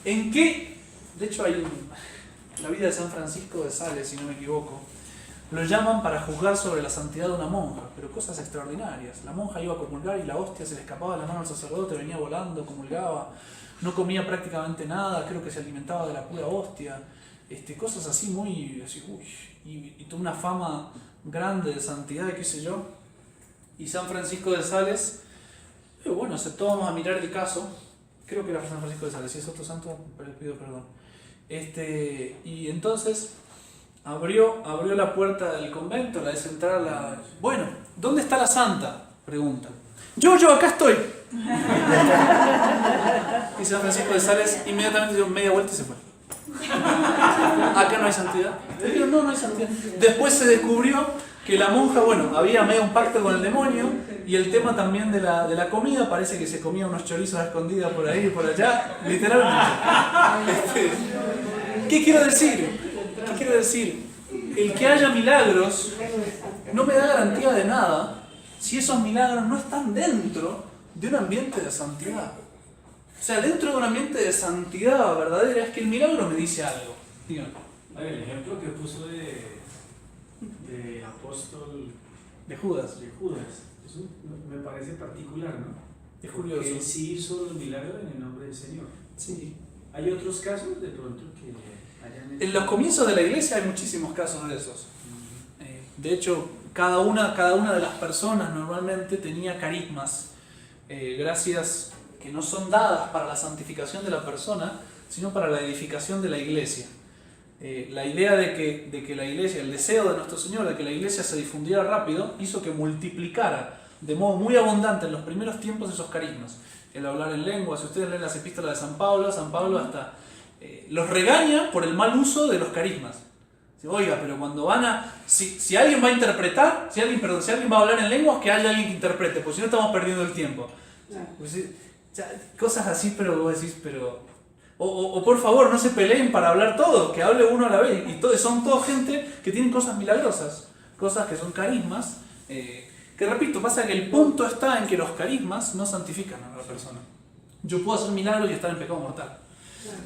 ¿en qué? De hecho hay la vida de San Francisco de Sales, si no me equivoco, lo llaman para juzgar sobre la santidad de una monja, pero cosas extraordinarias. La monja iba a comulgar y la hostia se le escapaba de la mano al sacerdote, venía volando, comulgaba, no comía prácticamente nada, creo que se alimentaba de la pura hostia, cosas así muy, así, y tuvo una fama grande de santidad, qué sé yo. Y San Francisco de Sales Bueno, todos vamos a mirar el caso. Creo que era San Francisco de Sales, si es otro santo, les pido perdón. Y entonces abrió la puerta del convento, la hizo entrar a la... Bueno, ¿dónde está la santa? Pregunta. Yo, acá estoy. Y San Francisco de Sales inmediatamente dio media vuelta y se fue. Acá no hay santidad. Dijeron, no hay santidad. Después se descubrió que la monja, había medio un pacto con el demonio, y el tema también de la comida, parece que se comía unos chorizos a escondidas por ahí y por allá, literalmente. ¿Qué quiero decir? El que haya milagros no me da garantía de nada si esos milagros no están dentro de un ambiente de santidad. O sea, dentro de un ambiente de santidad verdadera es que el milagro me dice algo. Díganme. El ejemplo que puso de apóstol de Judas. Eso me parece particular, ¿no? Es curioso. Porque él sí hizo los milagros en el nombre del Señor. Sí. ¿Hay otros casos de pronto que hayan hecho? En los comienzos de la iglesia hay muchísimos casos de esos. De hecho, cada una de las personas normalmente tenía carismas, gracias que no son dadas para la santificación de la persona, sino para la edificación de la iglesia. La idea de que la iglesia, el deseo de nuestro Señor de que la iglesia se difundiera rápido, hizo que multiplicara de modo muy abundante en los primeros tiempos esos carismas. El hablar en lengua, si ustedes leen las epístolas de San Pablo hasta los regaña por el mal uso de los carismas. Oiga, pero cuando si alguien va a interpretar, si alguien va a hablar en lenguas, que haya alguien que interprete, porque si no estamos perdiendo el tiempo. Pues, cosas así, pero vos decís, o por favor, no se peleen para hablar todo, que hable uno a la vez. Y son toda gente que tienen cosas milagrosas, cosas que son carismas, que repito, pasa que el punto está en que los carismas no santifican a la persona. Yo puedo hacer milagros y estar en pecado mortal.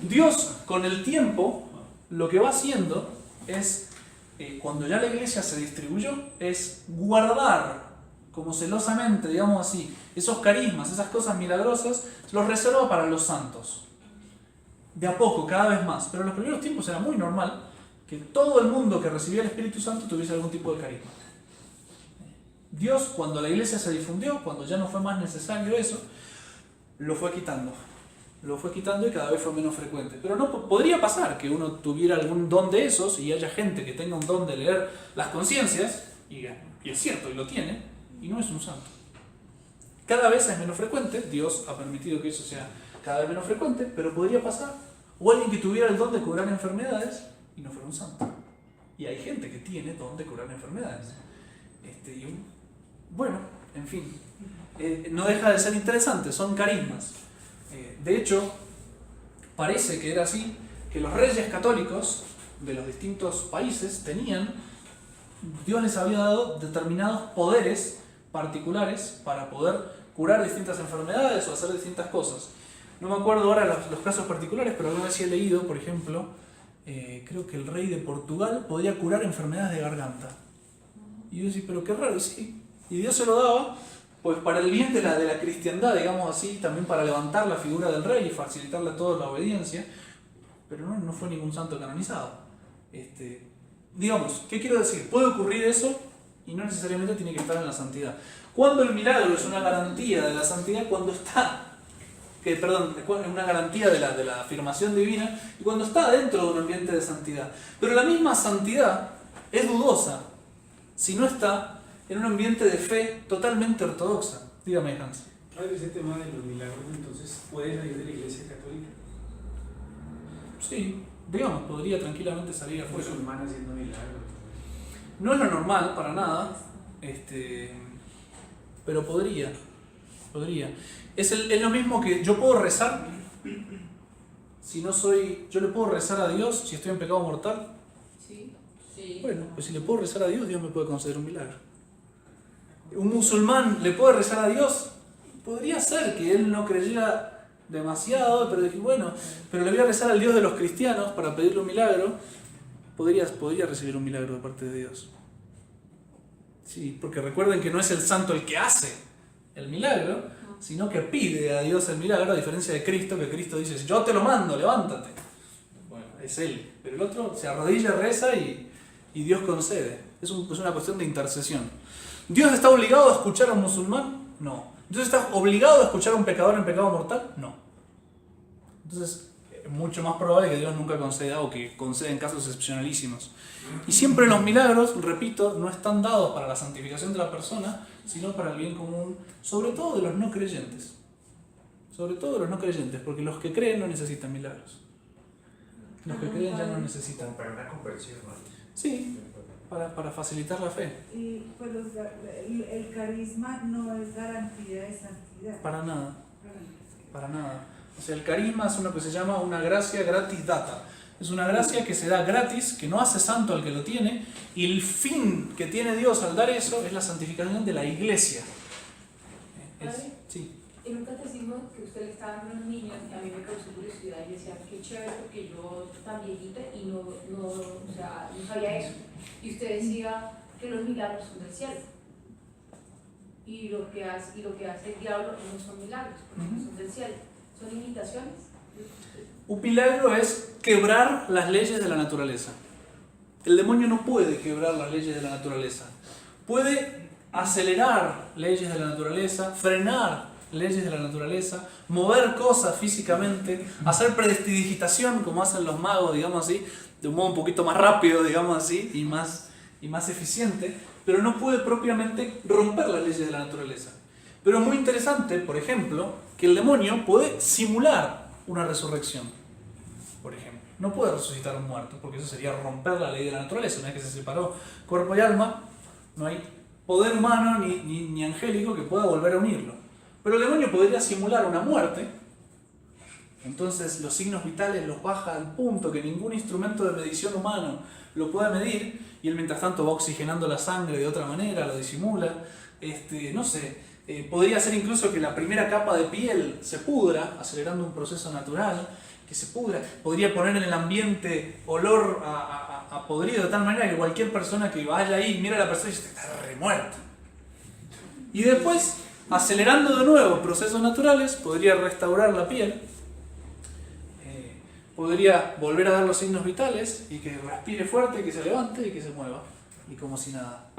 Dios, con el tiempo, lo que va haciendo es, cuando ya la iglesia se distribuyó, es guardar como celosamente, digamos así, esos carismas, esas cosas milagrosas, los reserva para los santos. De a poco, cada vez más. Pero en los primeros tiempos era muy normal que todo el mundo que recibía el Espíritu Santo tuviese algún tipo de carisma. Dios, cuando la iglesia se difundió, cuando ya no fue más necesario eso, lo fue quitando. Lo fue quitando y cada vez fue menos frecuente. Pero no podría pasar que uno tuviera algún don de esos y haya gente que tenga un don de leer las conciencias, y es cierto, y lo tiene, y no es un santo. Cada vez es menos frecuente, Dios ha permitido que eso sea cada vez menos frecuente, pero podría pasar. O alguien que tuviera el don de curar enfermedades y no fuera un santo. Y hay gente que tiene don de curar enfermedades. En fin, no deja de ser interesante, son carismas. De hecho, parece que era así, que los reyes católicos de los distintos países Dios les había dado determinados poderes particulares para poder curar distintas enfermedades o hacer distintas cosas. No me acuerdo ahora los casos particulares, pero alguna vez sí he leído, por ejemplo, creo que el rey de Portugal podía curar enfermedades de garganta. Y yo decía, pero qué raro, sí. Y Dios se lo daba, pues para el bien de la cristiandad, digamos así, también para levantar la figura del rey y facilitarle a todos la obediencia, pero no fue ningún santo canonizado. Digamos, ¿qué quiero decir? Puede ocurrir eso y no necesariamente tiene que estar en la santidad. Cuando el milagro es una garantía de la santidad, cuando está... es una garantía de la afirmación divina, y cuando está dentro de un ambiente de santidad. Pero la misma santidad es dudosa si no está en un ambiente de fe totalmente ortodoxa. Dígame, Hans. Ese tema de los milagros, entonces, ¿puede salir de la Iglesia Católica? Sí, digamos, podría tranquilamente salir afuera. Musulmanes haciendo milagros. No es lo normal, para nada, pero podría. Es lo mismo que yo puedo rezar, yo le puedo rezar a Dios si estoy en pecado mortal. Sí. Bueno, pues si le puedo rezar a Dios, Dios me puede conceder un milagro. Un musulmán le puede rezar a Dios, podría ser que él no creyera demasiado, pero dije, pero le voy a rezar al Dios de los cristianos para pedirle un milagro, podría recibir un milagro de parte de Dios. Sí, porque recuerden que no es el santo el que hace el milagro, sino que pide a Dios el milagro, a diferencia de Cristo, que Cristo dice, yo te lo mando, levántate. Bueno, es Él, pero el otro se arrodilla, reza y Dios concede. Es una cuestión de intercesión. ¿Dios está obligado a escuchar a un musulmán? No. Entonces, ¿estás obligado a escuchar a un pecador en pecado mortal? No. Entonces, es mucho más probable que Dios nunca conceda o que conceda en casos excepcionalísimos. Y siempre los milagros, repito, no están dados para la santificación de la persona, sino para el bien común, sobre todo de los no creyentes. Sobre todo de los no creyentes, porque los que creen no necesitan milagros. Los que creen ya no necesitan. Para una conversión, ¿no? Sí, para facilitar la fe. Y pues el carisma no es garantía de santidad. Para nada. Para nada. O sea, el carisma es lo que se llama una gracia gratis data. Es una gracia que se da gratis, que no hace santo al que lo tiene, y el fin que tiene Dios al dar eso es la santificación de la iglesia. Sí. En un catecismo que usted le estaba dando a los niños, a mí me causó curiosidad y decía, qué chévere, porque yo tan viejita y no sabía eso. Y usted decía que los milagros son del cielo. Y lo que hace el diablo no son milagros, porque no son del cielo, son imitaciones. Un milagro es quebrar las leyes de la naturaleza. El demonio no puede quebrar las leyes de la naturaleza. Puede acelerar leyes de la naturaleza, frenar leyes de la naturaleza, mover cosas físicamente, hacer prestidigitación como hacen los magos, digamos así, de un modo un poquito más rápido, digamos así, y más eficiente, pero no puede propiamente romper las leyes de la naturaleza. Pero es muy interesante, por ejemplo, que el demonio puede simular una resurrección, por ejemplo. No puede resucitar a un muerto, porque eso sería romper la ley de la naturaleza. Una vez que se separó cuerpo y alma, no hay poder humano ni angélico que pueda volver a unirlo. Pero el demonio podría simular una muerte, entonces los signos vitales los baja al punto que ningún instrumento de medición humano lo pueda medir, y él mientras tanto va oxigenando la sangre de otra manera, lo disimula. No sé, podría ser incluso que la primera capa de piel se pudra, acelerando un proceso natural, que se pudra. Podría poner en el ambiente olor a podrido de tal manera que cualquier persona que vaya ahí mira a la persona y dice, está remuerta. Y después, acelerando de nuevo procesos naturales, podría restaurar la piel, podría volver a dar los signos vitales y que respire fuerte, que se levante y que se mueva, y como si nada.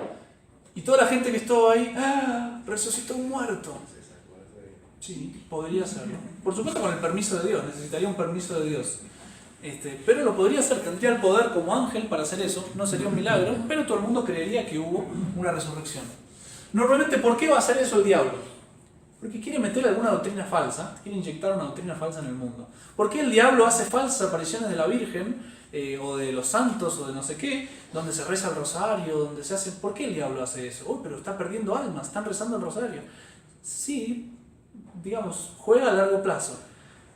Y toda la gente que estuvo ahí, ¡ah! Resucitó un muerto. Sí, podría hacerlo. Por supuesto con el permiso de Dios, necesitaría un permiso de Dios. Pero lo podría hacer, tendría el poder como ángel para hacer eso, no sería un milagro, pero todo el mundo creería que hubo una resurrección. Normalmente, ¿por qué va a hacer eso el diablo? Porque quiere meter alguna doctrina falsa, quiere inyectar una doctrina falsa en el mundo. ¿Por qué el diablo hace falsas apariciones de la Virgen, o de los santos, o de no sé qué, donde se reza el rosario, donde se hace... ¿Por qué el diablo hace eso? Oh, pero está perdiendo almas, están rezando el rosario. Sí, digamos, juega a largo plazo.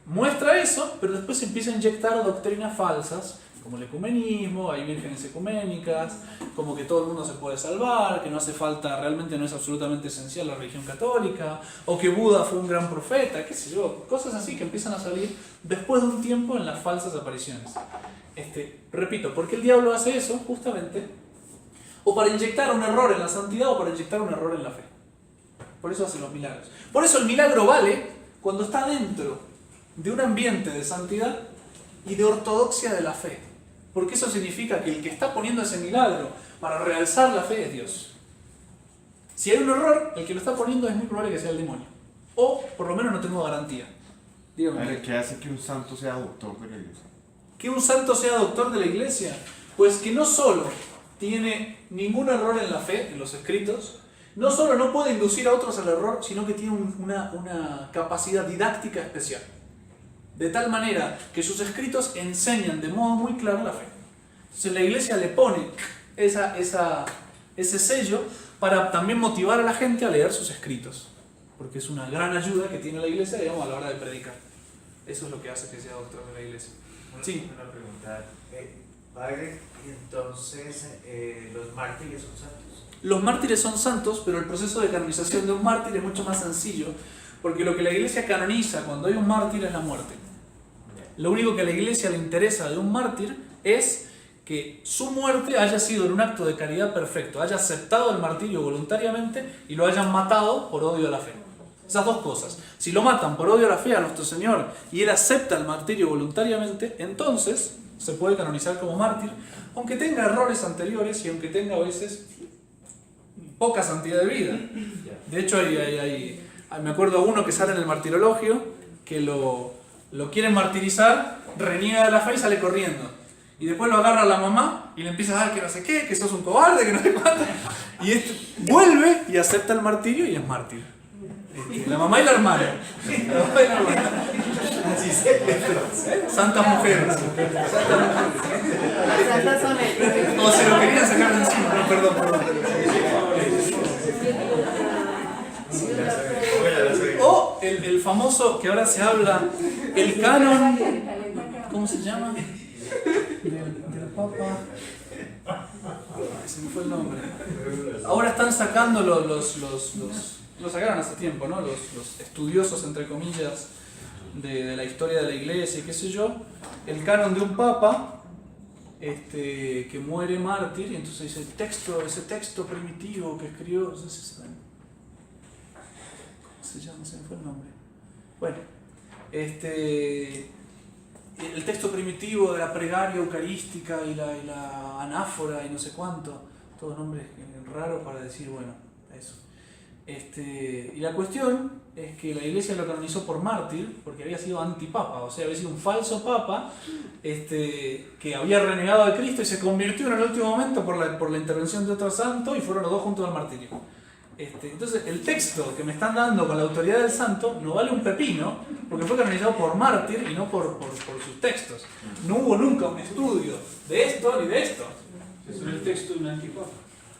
Muestra eso, pero después empieza a inyectar doctrinas falsas, como el ecumenismo, hay vírgenes ecuménicas, como que todo el mundo se puede salvar, que no hace falta, realmente no es absolutamente esencial la religión católica, o que Buda fue un gran profeta, qué sé yo, cosas así que empiezan a salir después de un tiempo en las falsas apariciones. Repito, ¿por qué el diablo hace eso? Justamente, o para inyectar un error en la santidad o para inyectar un error en la fe. Por eso hace los milagros. Por eso el milagro vale cuando está dentro de un ambiente de santidad y de ortodoxia de la fe. Porque eso significa que el que está poniendo ese milagro para realzar la fe es Dios. Si hay un error, el que lo está poniendo es muy probable que sea el demonio. O por lo menos no tengo garantía. Dígame. ¿Qué hace que un santo sea doctor de la iglesia? Que un santo sea doctor de la iglesia, pues que no solo tiene ningún error en la fe, en los escritos, no solo no puede inducir a otros al error, sino que tiene una capacidad didáctica especial. De tal manera que sus escritos enseñan de modo muy claro la fe. Entonces la iglesia le pone ese sello para también motivar a la gente a leer sus escritos. Porque es una gran ayuda que tiene la iglesia, digamos, a la hora de predicar. Eso es lo que hace que sea doctor de la iglesia. Sí. Una pregunta. Padre, entonces, ¿los mártires son santos? Los mártires son santos, pero el proceso de canonización de un mártir es mucho más sencillo, porque lo que la iglesia canoniza cuando hay un mártir es la muerte. Lo único que a la iglesia le interesa de un mártir es que su muerte haya sido en un acto de caridad perfecto, haya aceptado el martirio voluntariamente y lo hayan matado por odio a la fe. Esas dos cosas. Si lo matan por odio a la fe a nuestro Señor y él acepta el martirio voluntariamente, entonces se puede canonizar como mártir, aunque tenga errores anteriores y aunque tenga a veces poca santidad de vida. De hecho hay Me acuerdo uno que sale en el martirologio, que lo quieren martirizar, reniega de la fe y sale corriendo. Y después lo agarra la mamá y le empieza a dar que no sé qué, que sos un cobarde, que no sé cuánto. Y vuelve y acepta el martirio y es mártir. La mamá y la hermana. La mamá y la hermana. Santas mujeres. Las santas son el. O se lo querían sacar de encima. No, perdón. O el famoso que ahora se habla, el canon. ¿Cómo se llama? Del Papa. Se me fue el nombre. Ahora están sacando lo sacaron hace tiempo, ¿no? Los estudiosos, entre comillas, de la historia de la iglesia y qué sé yo, el canon de un papa que muere mártir, y entonces dice ese texto primitivo que escribió, no sé si saben. ¿Cómo se llama? Se me fue el nombre. Bueno, el texto primitivo de la plegaria eucarística y la anáfora y no sé cuánto, todos nombres raros para decir, bueno, eso. Y la cuestión es que la iglesia lo canonizó por mártir, porque había sido antipapa, o sea, había sido un falso papa que había renegado de Cristo y se convirtió en el último momento por la intervención de otro santo y fueron los dos juntos al martirio. Entonces, el texto que me están dando con la autoridad del santo no vale un pepino, porque fue canonizado por mártir y no por sus textos. No hubo nunca un estudio de esto ni de esto. Es el texto de un antipapa.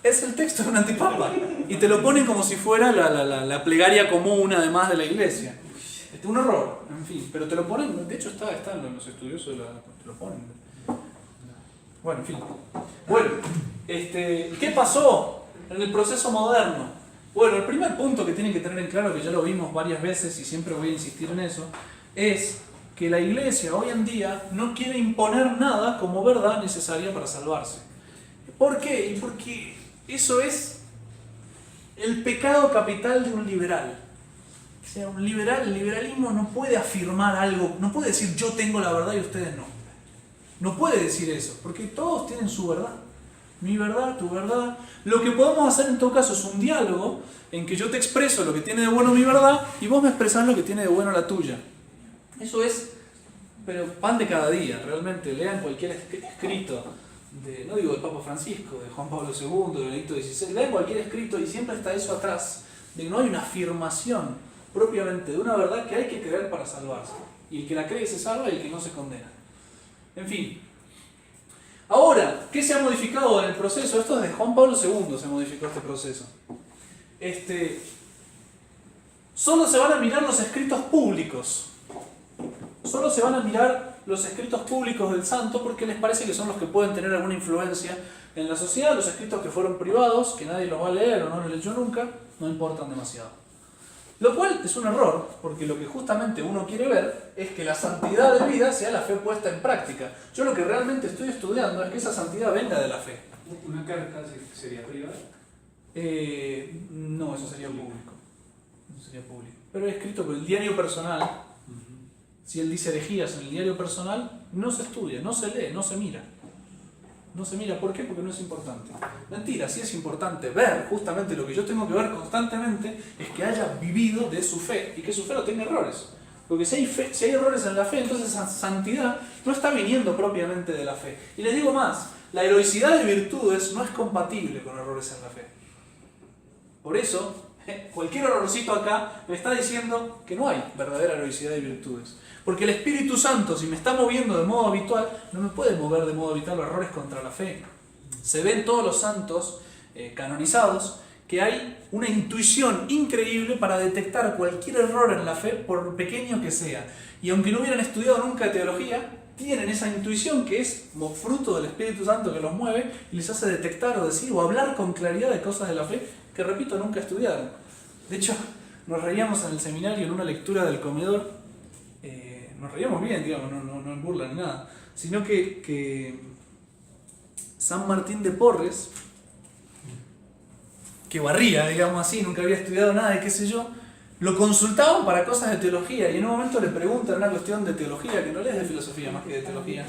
Es el texto de un antipapa. Y te lo ponen como si fuera la plegaria común además de la iglesia. Un horror, en fin. Pero te lo ponen, de hecho está en los estudiosos, te lo ponen. Bueno, en fin. Bueno, ¿qué pasó en el proceso moderno? Bueno, el primer punto que tienen que tener en claro, que ya lo vimos varias veces y siempre voy a insistir en eso, es que la iglesia hoy en día no quiere imponer nada como verdad necesaria para salvarse. ¿Por qué? Porque eso es el pecado capital de un liberal. O sea, el liberalismo no puede afirmar algo, no puede decir yo tengo la verdad y ustedes no. No puede decir eso, porque todos tienen su verdad. Mi verdad, tu verdad. Lo que podemos hacer en todo caso es un diálogo en que yo te expreso lo que tiene de bueno mi verdad y vos me expresás lo que tiene de bueno la tuya. Eso es, pero pan de cada día, realmente. Lean cualquier escrito, no digo del Papa Francisco, de Juan Pablo II, de Benedicto XVI, lean cualquier escrito y siempre está eso atrás, de que no hay una afirmación propiamente de una verdad que hay que creer para salvarse. Y el que la cree se salva y el que no se condena. En fin. Ahora, ¿qué se ha modificado en el proceso? Esto desde Juan Pablo II se modificó este proceso. Solo se van a mirar los escritos públicos. Solo se van a mirar los escritos públicos del santo porque les parece que son los que pueden tener alguna influencia en la sociedad. Los escritos que fueron privados, que nadie los va a leer o no los leyó nunca, no importan demasiado. Lo cual es un error, porque lo que justamente uno quiere ver es que la santidad de vida sea la fe puesta en práctica. Yo lo que realmente estoy estudiando es que esa santidad venga de la fe. ¿Una carta sería privada? No, eso sería público. Eso sería público. Pero es escrito por el diario personal. Si él dice herejías en el diario personal, no se estudia, no se lee, no se mira. No se mira, ¿por qué? Porque no es importante. Mentira, sí es importante ver, justamente lo que yo tengo que ver constantemente es que haya vivido de su fe y que su fe no tenga errores. Porque si hay errores en la fe, entonces esa santidad no está viniendo propiamente de la fe. Y les digo más, la heroicidad de virtudes no es compatible con errores en la fe. Por eso, cualquier errorcito acá me está diciendo que no hay verdadera heroicidad de virtudes. Porque el Espíritu Santo, si me está moviendo de modo habitual, no me puede mover de modo habitual los errores contra la fe. Se ven todos los santos canonizados que hay una intuición increíble para detectar cualquier error en la fe, por pequeño que sea. Y aunque no hubieran estudiado nunca teología, tienen esa intuición que es como fruto del Espíritu Santo que los mueve y les hace detectar o decir o hablar con claridad de cosas de la fe que, repito, nunca estudiaron. De hecho, nos reíamos en el seminario en una lectura del comedor. Nos reíamos bien, digamos, no en burla ni nada, sino que San Martín de Porres, que barría, digamos así, nunca había estudiado nada de qué sé yo, lo consultaban para cosas de teología y en un momento le preguntan una cuestión de teología, que no es de filosofía más que de teología,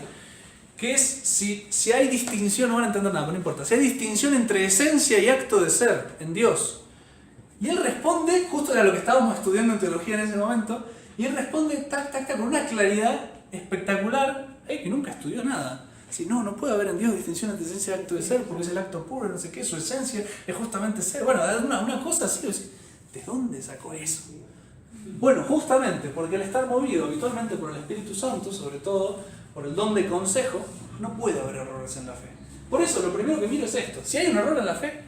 que es si hay distinción, no van a entender nada, pero no importa, si hay distinción entre esencia y acto de ser en Dios. Y él responde, justo a lo que estábamos estudiando en teología en ese momento, y él responde tac, tac, tac, con una claridad espectacular, que nunca estudió nada. Si no puede haber en Dios distinción entre esencia y acto de ser, porque es el acto puro, no sé qué, su esencia es justamente ser. Bueno, una cosa así, ¿de dónde sacó eso? Bueno, justamente porque al estar movido habitualmente por el Espíritu Santo, sobre todo por el don de consejo, no puede haber errores en la fe. Por eso lo primero que miro es esto: si hay un error en la fe,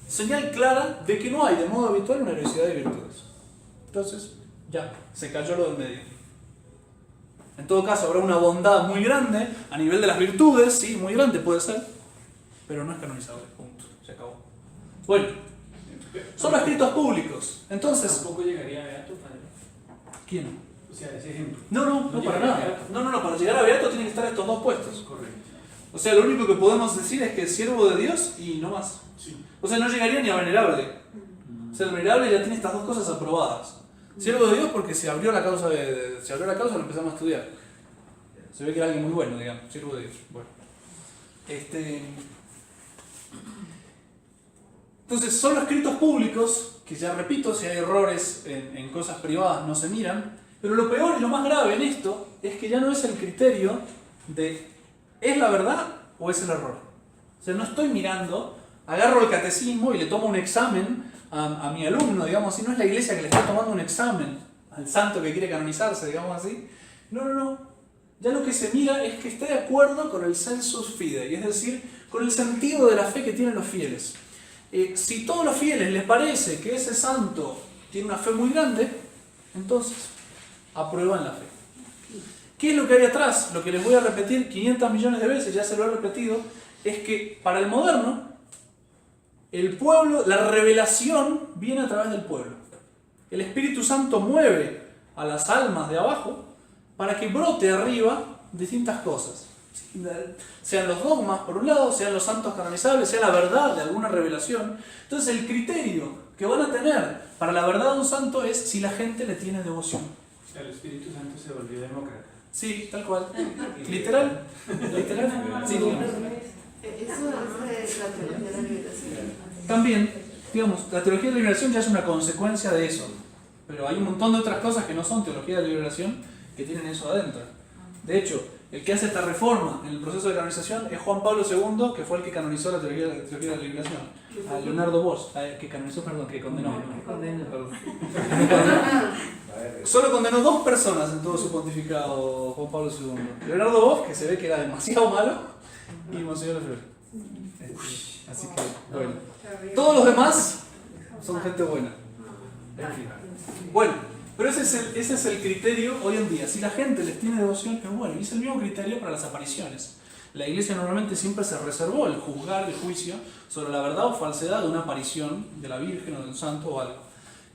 señal clara de que no hay de modo habitual una heroicidad de virtudes. Entonces, ya, se cayó lo del medio. En todo caso, habrá una bondad muy grande a nivel de las virtudes, sí, muy grande puede ser, pero no es canonizable, punto, se acabó. Bueno, son escritos públicos, entonces... ¿Tampoco llegaría a Beato, padre? ¿Quién? O sea, ese ejemplo. No, para nada. No, para llegar a Beato tienen que estar estos dos puestos. Correcto. O sea, lo único que podemos decir es que es siervo de Dios y no más. Sí. O sea, no llegaría ni a venerable. O sea, el venerable ya tiene estas dos cosas aprobadas. Siervo de Dios porque se abrió la causa, lo empezamos a estudiar. Se ve que era alguien muy bueno, digamos, siervo de Dios. Bueno. Entonces, son los escritos públicos, que ya repito, si hay errores en cosas privadas no se miran, pero lo peor y lo más grave en esto es que ya no es el criterio de ¿es la verdad o es el error? O sea, no estoy mirando, agarro el catecismo y le tomo un examen a mi alumno, digamos así, no es la iglesia que le está tomando un examen al santo que quiere canonizarse, digamos así. No. Ya lo que se mira es que esté de acuerdo con el sensus fidei, es decir, con el sentido de la fe que tienen los fieles. Si todos los fieles les parece que ese santo tiene una fe muy grande, entonces aprueban la fe. ¿Qué es lo que hay atrás? Lo que les voy a repetir 500 millones de veces, ya se lo he repetido, es que para el moderno, el pueblo, la revelación viene a través del pueblo. El Espíritu Santo mueve a las almas de abajo para que brote arriba distintas cosas. Sean los dogmas por un lado, sean los santos canonizables, sea la verdad de alguna revelación. Entonces el criterio que van a tener para la verdad de un santo es si la gente le tiene devoción. O sea, el Espíritu Santo se volvió demócrata. Sí, tal cual. Literal. Sí, Eso es la teología de la liberación. también, digamos, la teología de la liberación ya es una consecuencia de eso. Pero hay un montón de otras cosas que no son teología de la liberación que tienen eso adentro. De hecho, el que hace esta reforma en el proceso de canonización es Juan Pablo II, que fue el que canonizó la teología de la liberación. A Leonardo Bosch, que canonizó, que condenó. Perdón. Solo condenó 2 personas en todo su pontificado Juan Pablo II. Leonardo Bosch, que se ve que era demasiado malo, y Monseñor Lefebvre. Así que, bueno. Todos los demás son gente buena. En fin. Bueno, pero ese es el criterio hoy en día. Si la gente les tiene devoción, es bueno. Y es el mismo criterio para las apariciones. La iglesia normalmente siempre se reservó el juzgar, el juicio sobre la verdad o falsedad de una aparición de la Virgen o de un santo o algo.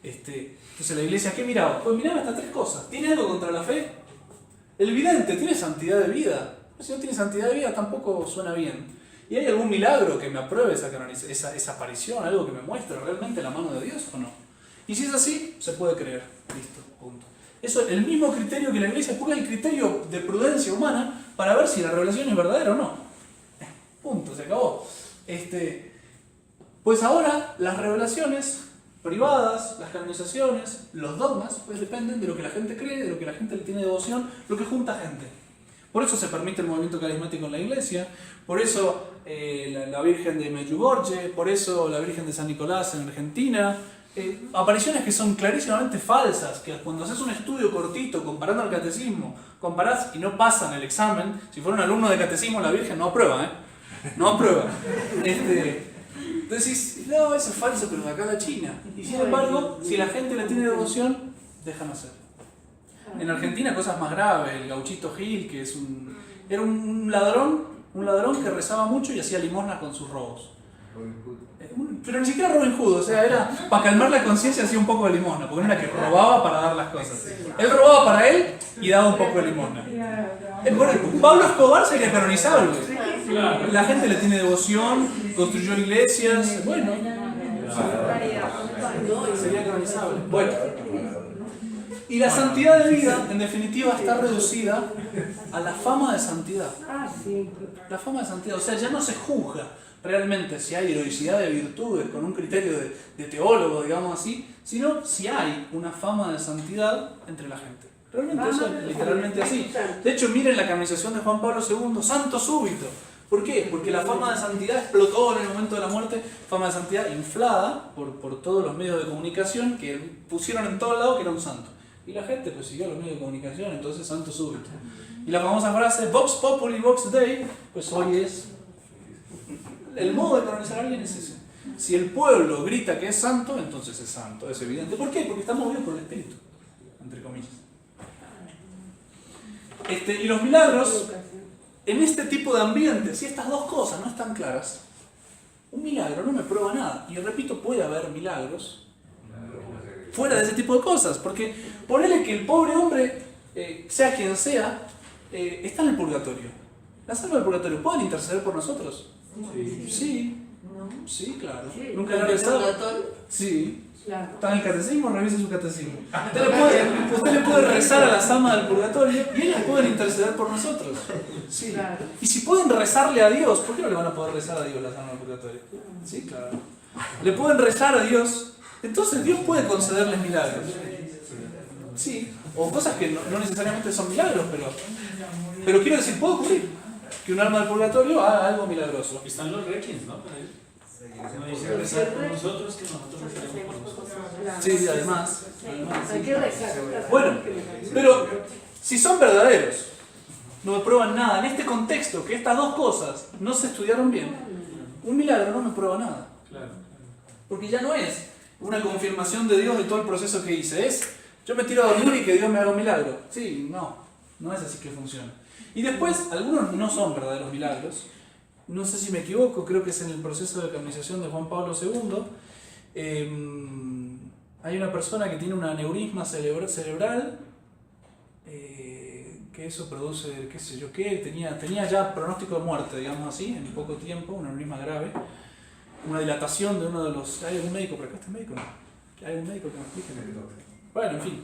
Entonces la iglesia, ¿qué miraba? Pues miraba estas 3 cosas. ¿Tiene algo contra la fe? El vidente tiene santidad de vida. Si no tiene santidad de vida tampoco suena bien. ¿Y hay algún milagro que me apruebe esa aparición? ¿Algo que me muestre realmente la mano de Dios o no? Y si es así, se puede creer. Listo, punto. Eso es el mismo criterio que la iglesia, porque es el criterio de prudencia humana para ver si la revelación es verdadera o no. Punto, se acabó. Pues ahora las revelaciones privadas, las canonizaciones, los dogmas, pues dependen de lo que la gente cree, de lo que la gente le tiene devoción, lo que junta gente. Por eso se permite el movimiento carismático en la iglesia, por eso la Virgen de Medjugorje, por eso la Virgen de San Nicolás en Argentina. Apariciones que son clarísimamente falsas, que cuando haces un estudio cortito comparando al catecismo, comparás y no pasan el examen. Si fuera un alumno de catecismo, la Virgen no aprueba, no aprueba. Entonces, no, eso es falso, pero de acá a la China. Y sin embargo, si la gente le tiene devoción, dejan hacer. En Argentina cosas más graves, el gauchito Gil, que era un ladrón que rezaba mucho y hacía limosnas con sus robos. Pero ni siquiera Robin Hood, o sea, era para calmar la conciencia, hacía un poco de limosna, porque no era que robaba para dar las cosas. Él robaba para él y daba un poco de limosna. Pablo Escobar sería canonizable. La gente le tiene devoción, construyó iglesias, bueno, sería canonizable. Bueno, Y la santidad de vida, en definitiva, está reducida a la fama de santidad. La fama de santidad, o sea, ya no se juzga realmente si hay heroicidad de virtudes con un criterio de teólogo, digamos así, sino si hay una fama de santidad entre la gente. Realmente eso es literalmente así. De hecho, miren la canonización de Juan Pablo II, santo súbito. ¿Por qué? Porque la fama de santidad explotó en el momento de la muerte, fama de santidad inflada por todos los medios de comunicación que pusieron en todos lados que era un santo. Y la gente pues siguió los medios de comunicación, entonces santo súbito. Y la famosa frase, Vox Populi, Vox Dei, pues hoy es... El modo de canonizar a alguien es ese. Si el pueblo grita que es santo, entonces es santo, es evidente. ¿Por qué? Porque está movido por el Espíritu, entre comillas. Y los milagros, en este tipo de ambiente, si estas dos cosas no están claras, un milagro no me prueba nada. Y repito, puede haber milagros fuera de ese tipo de cosas, porque ponele que el pobre hombre, sea quien sea, está en el purgatorio. ¿Las almas del purgatorio pueden interceder por nosotros? Sí. Sí, claro. ¿Nunca lo han rezado? Sí. Está en el catecismo, revise su catecismo. Usted le puede rezar a las almas del purgatorio y ellas pueden interceder por nosotros. Sí. Y si pueden rezarle a Dios, ¿por qué no le van a poder rezar a Dios las almas del purgatorio? Sí, claro. Le pueden rezar a Dios, entonces Dios puede concederles milagros. Sí. O cosas que no necesariamente son milagros, pero quiero decir, puede ocurrir que un alma del purgatorio haga algo milagroso. Están los requiem, ¿no? Para él. No dice rezar por nosotros, que nosotros rezaremos por nosotros. Sí, además. Hay que rezar. Bueno, pero si son verdaderos, no me prueban nada. En este contexto, que estas dos cosas no se estudiaron bien, un milagro no me prueba nada. Claro. Porque ya no es una confirmación de Dios de todo el proceso que hice. Es, yo me tiro a dormir y que Dios me haga un milagro. Sí, no es así que funciona. Y después, algunos no son verdaderos milagros. No sé si me equivoco, creo que es en el proceso de canonización de Juan Pablo II. Hay una persona que tiene un aneurisma cerebral, que eso produce, qué sé yo qué, tenía ya pronóstico de muerte, digamos así, en poco tiempo, un aneurisma grave. Una dilatación de uno de los... ¿Hay algún médico por acá? ¿Este médico? No. ¿Hay algún médico que me explique? Bueno, en fin.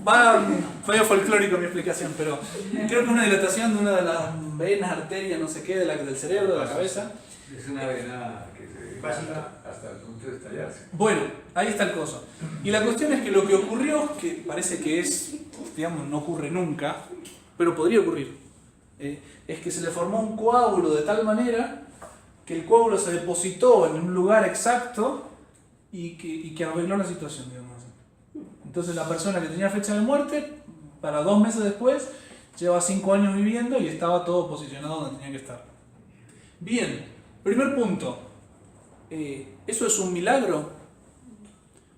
Va medio folclórico mi explicación, pero creo que es una dilatación de una de las venas, arterias, no sé qué, del cerebro, de la cabeza. Es una vena que se dilata hasta el punto de estallarse. Bueno, ahí está el coso. Y la cuestión es que lo que ocurrió, que parece que es, digamos, no ocurre nunca, pero podría ocurrir, es que se le formó un coágulo de tal manera que el coágulo se depositó en un lugar exacto y que arregló la situación, digamos. Entonces la persona que tenía fecha de muerte, para 2 meses después, lleva 5 años viviendo y estaba todo posicionado donde tenía que estar. Bien, primer punto. ¿Eso es un milagro?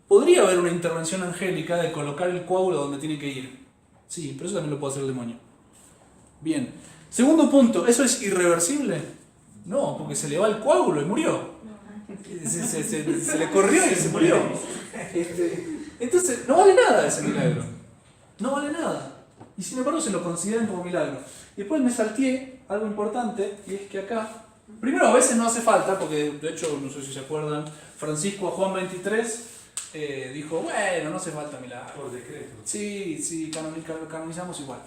¿Podría haber una intervención angélica de colocar el coágulo donde tiene que ir? Sí, pero eso también lo puede hacer el demonio. Bien. Segundo punto, ¿eso es irreversible? No, porque se le va el coágulo y murió. Se le corrió y se murió. Entonces, no vale nada ese milagro. No vale nada. Y sin embargo se lo consideran como milagro. Y después me salteé algo importante, y es que acá, primero a veces no hace falta, porque de hecho, no sé si se acuerdan, Francisco a Juan 23 dijo, bueno, no hace falta milagro. Por decreto. Sí, canonizamos igual.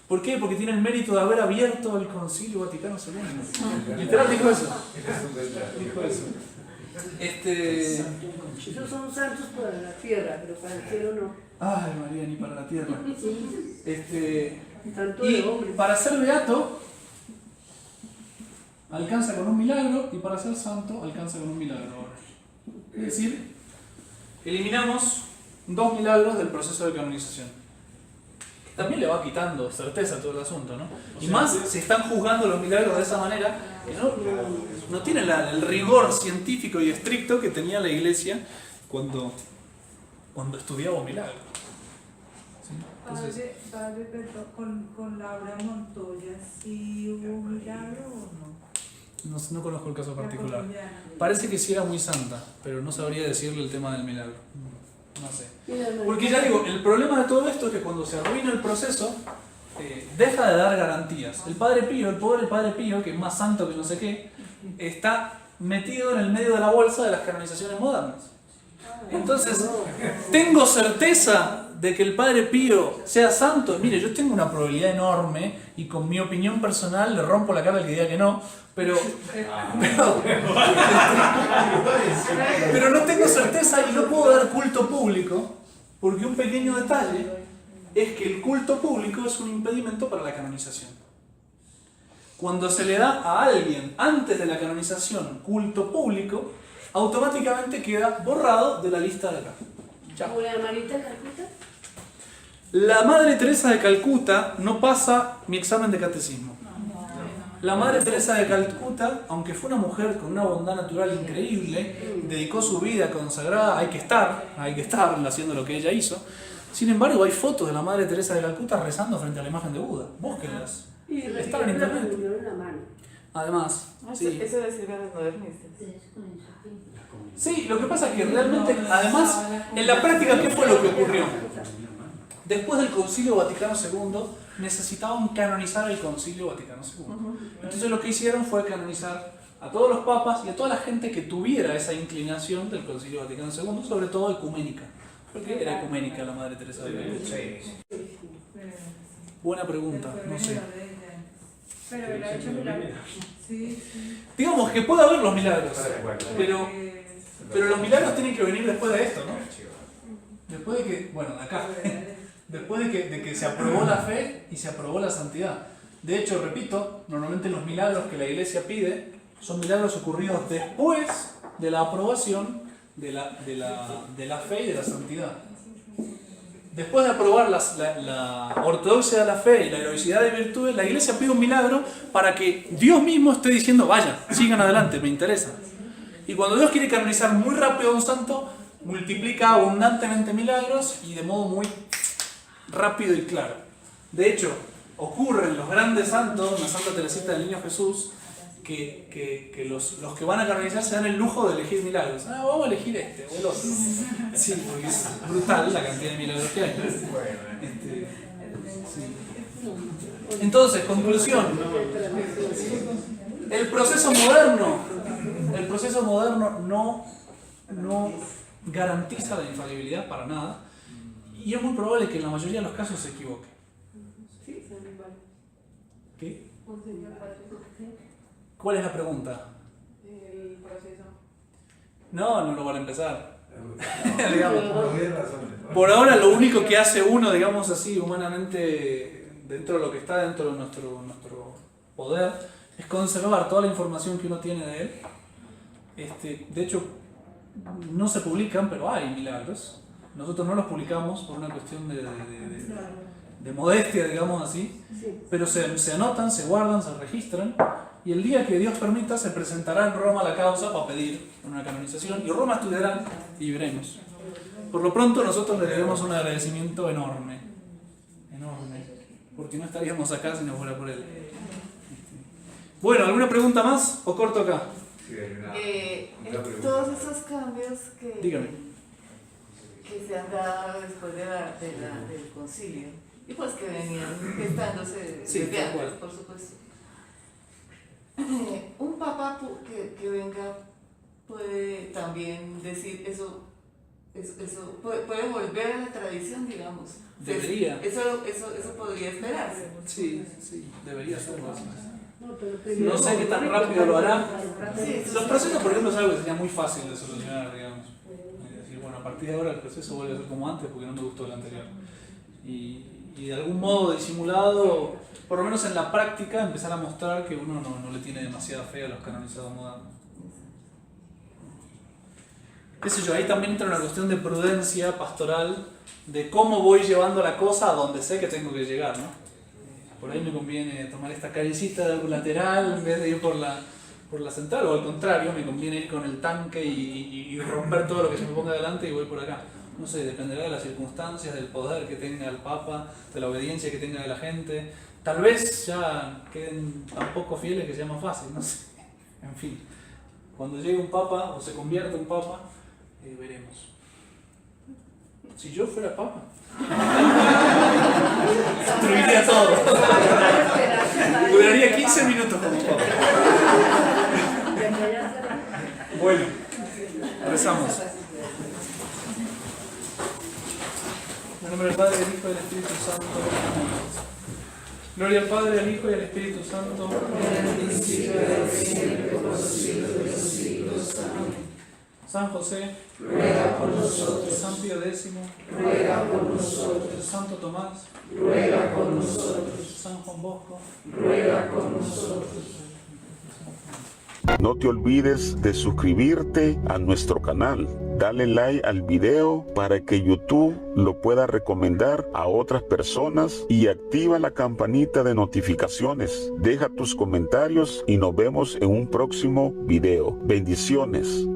¿Por qué? Porque tiene el mérito de haber abierto el Concilio Vaticano II. Literal dijo eso. Dijo eso. Esos son santos para la tierra, pero para el cielo no. Ay, María, ni para la tierra. Tanto Y de hombre. para ser beato, alcanza con un milagro, y para ser santo, alcanza con un milagro. Es decir, eliminamos 2 milagros del proceso de canonización. También le va quitando certeza a todo el asunto, ¿no? Y más se están juzgando los milagros de esa manera, que no tienen el rigor científico y estricto que tenía la Iglesia cuando estudiaba un milagro. ¿Sí? Entonces, Padre, perdón, con Laura Montoya, ¿sí hubo un milagro o no? no conozco el caso particular. colombiana. Parece que sí era muy santa, pero no sabría decirle el tema del milagro. No sé. Porque ya digo, el problema de todo esto es que cuando se arruina el proceso, deja de dar garantías. El Padre Pío, el pobre Padre Pío, que es más santo que no sé qué, está metido en el medio de la bolsa de las canonizaciones modernas. Entonces, tengo certeza de que el Padre Pío sea santo, mire, yo tengo una probabilidad enorme y con mi opinión personal le rompo la cara al que diga que no, pero no tengo certeza y no puedo dar culto público porque un pequeño detalle es que el culto público es un impedimento para la canonización. Cuando se le da a alguien antes de la canonización culto público, automáticamente queda borrado de la lista de acá. Chao. ¿Como la hermanita de Calcuta? La Madre Teresa de Calcuta no pasa mi examen de catecismo. La Madre Teresa de Calcuta, aunque fue una mujer con una bondad natural increíble, dedicó su vida consagrada, hay que estar haciendo lo que ella hizo. Sin embargo, hay fotos de la Madre Teresa de Calcuta rezando frente a la imagen de Buda. Búsquenlas. Están en internet. Además, sí. Eso decir a los modernistas. Sí, lo que pasa es que realmente, además, en la práctica, ¿qué fue lo que ocurrió? Después del Concilio Vaticano II, necesitaban canonizar el Concilio Vaticano II. Entonces lo que hicieron fue canonizar a todos los papas y a toda la gente que tuviera esa inclinación del Concilio Vaticano II, sobre todo ecuménica. Porque era ecuménica la Madre Teresa de Calcuta. Buena pregunta, no sé. Pero él ha hecho milagros. Sí, sí. Digamos que puede haber los milagros, pero los milagros tienen que venir después de esto, ¿no? Después de que, bueno, de acá, después de que se aprobó la fe y se aprobó la santidad. De hecho, repito, normalmente los milagros que la Iglesia pide son milagros ocurridos después de la aprobación de la fe y de la santidad. Después de aprobar la ortodoxia de la fe y la heroicidad de virtudes, la Iglesia pide un milagro para que Dios mismo esté diciendo, vaya, sigan adelante, me interesa. Y cuando Dios quiere canonizar muy rápido a un santo, multiplica abundantemente milagros y de modo muy rápido y claro. De hecho, ocurre en los grandes santos, la Santa Teresita del Niño Jesús, que los que van a canonizar se dan el lujo de elegir milagros. Vamos a elegir este o el otro. Sí, porque es brutal la cantidad de milagros que hay. Sí. Entonces, conclusión. El proceso moderno no garantiza la infalibilidad para nada y es muy probable que en la mayoría de los casos se equivoque. ¿Qué? ¿Cuál es la pregunta? El proceso. No lo van a empezar. Digamos, por ahora lo único que hace uno, digamos así, humanamente, dentro de lo que está dentro de nuestro poder, es conservar toda la información que uno tiene de él. De hecho, no se publican, pero hay milagros. Nosotros no los publicamos por una cuestión de modestia, digamos así, pero se anotan, se guardan, se registran, y el día que Dios permita se presentará en Roma la causa para pedir una canonización, y Roma estudiará y veremos. Por lo pronto nosotros le debemos un agradecimiento enorme, porque no estaríamos acá si no fuera por él. Bueno, ¿alguna pregunta más o corto acá? Todos esos cambios Dígame. que se han dado después del concilio y pues que venían gestándose desde antes, por supuesto. Un papa que venga puede también decir eso puede volver a la tradición, digamos. Debería. Eso podría esperarse. Sí, debería serlo así. No sé qué tan rápido lo hará. Los procesos, por ejemplo, es algo que sería muy fácil de solucionar, digamos. Es decir, bueno, a partir de ahora el proceso vuelve a ser como antes porque no me gustó el anterior. Y de algún modo disimulado, por lo menos en la práctica, empezar a mostrar que uno no le tiene demasiada fe a los canonizados modernos. Qué sé yo, ahí también entra una cuestión de prudencia pastoral, de cómo voy llevando la cosa a donde sé que tengo que llegar, ¿no? Por ahí me conviene tomar esta callecita de algún lateral en vez de ir por la central, o al contrario, me conviene ir con el tanque y romper todo lo que se me ponga delante y voy por acá. No sé, dependerá de las circunstancias, del poder que tenga el Papa, de la obediencia que tenga de la gente. Tal vez ya queden tan poco fieles que sea más fácil, no sé. En fin, cuando llegue un Papa o se convierta un Papa, veremos. Si yo fuera Papa, destruiría todo. Duraría 15 minutos como Papa. Bueno, rezamos. En nombre del Padre, Santo. Amén. Gloria al Padre, al Hijo y al Espíritu Santo. San José, ruega por nosotros. San Pío X, ruega por nosotros. Santo Tomás, ruega por nosotros. San Juan Bosco, ruega por nosotros. No te olvides de suscribirte a nuestro canal. Dale like al video para que YouTube lo pueda recomendar a otras personas y activa la campanita de notificaciones. Deja tus comentarios y nos vemos en un próximo video. Bendiciones.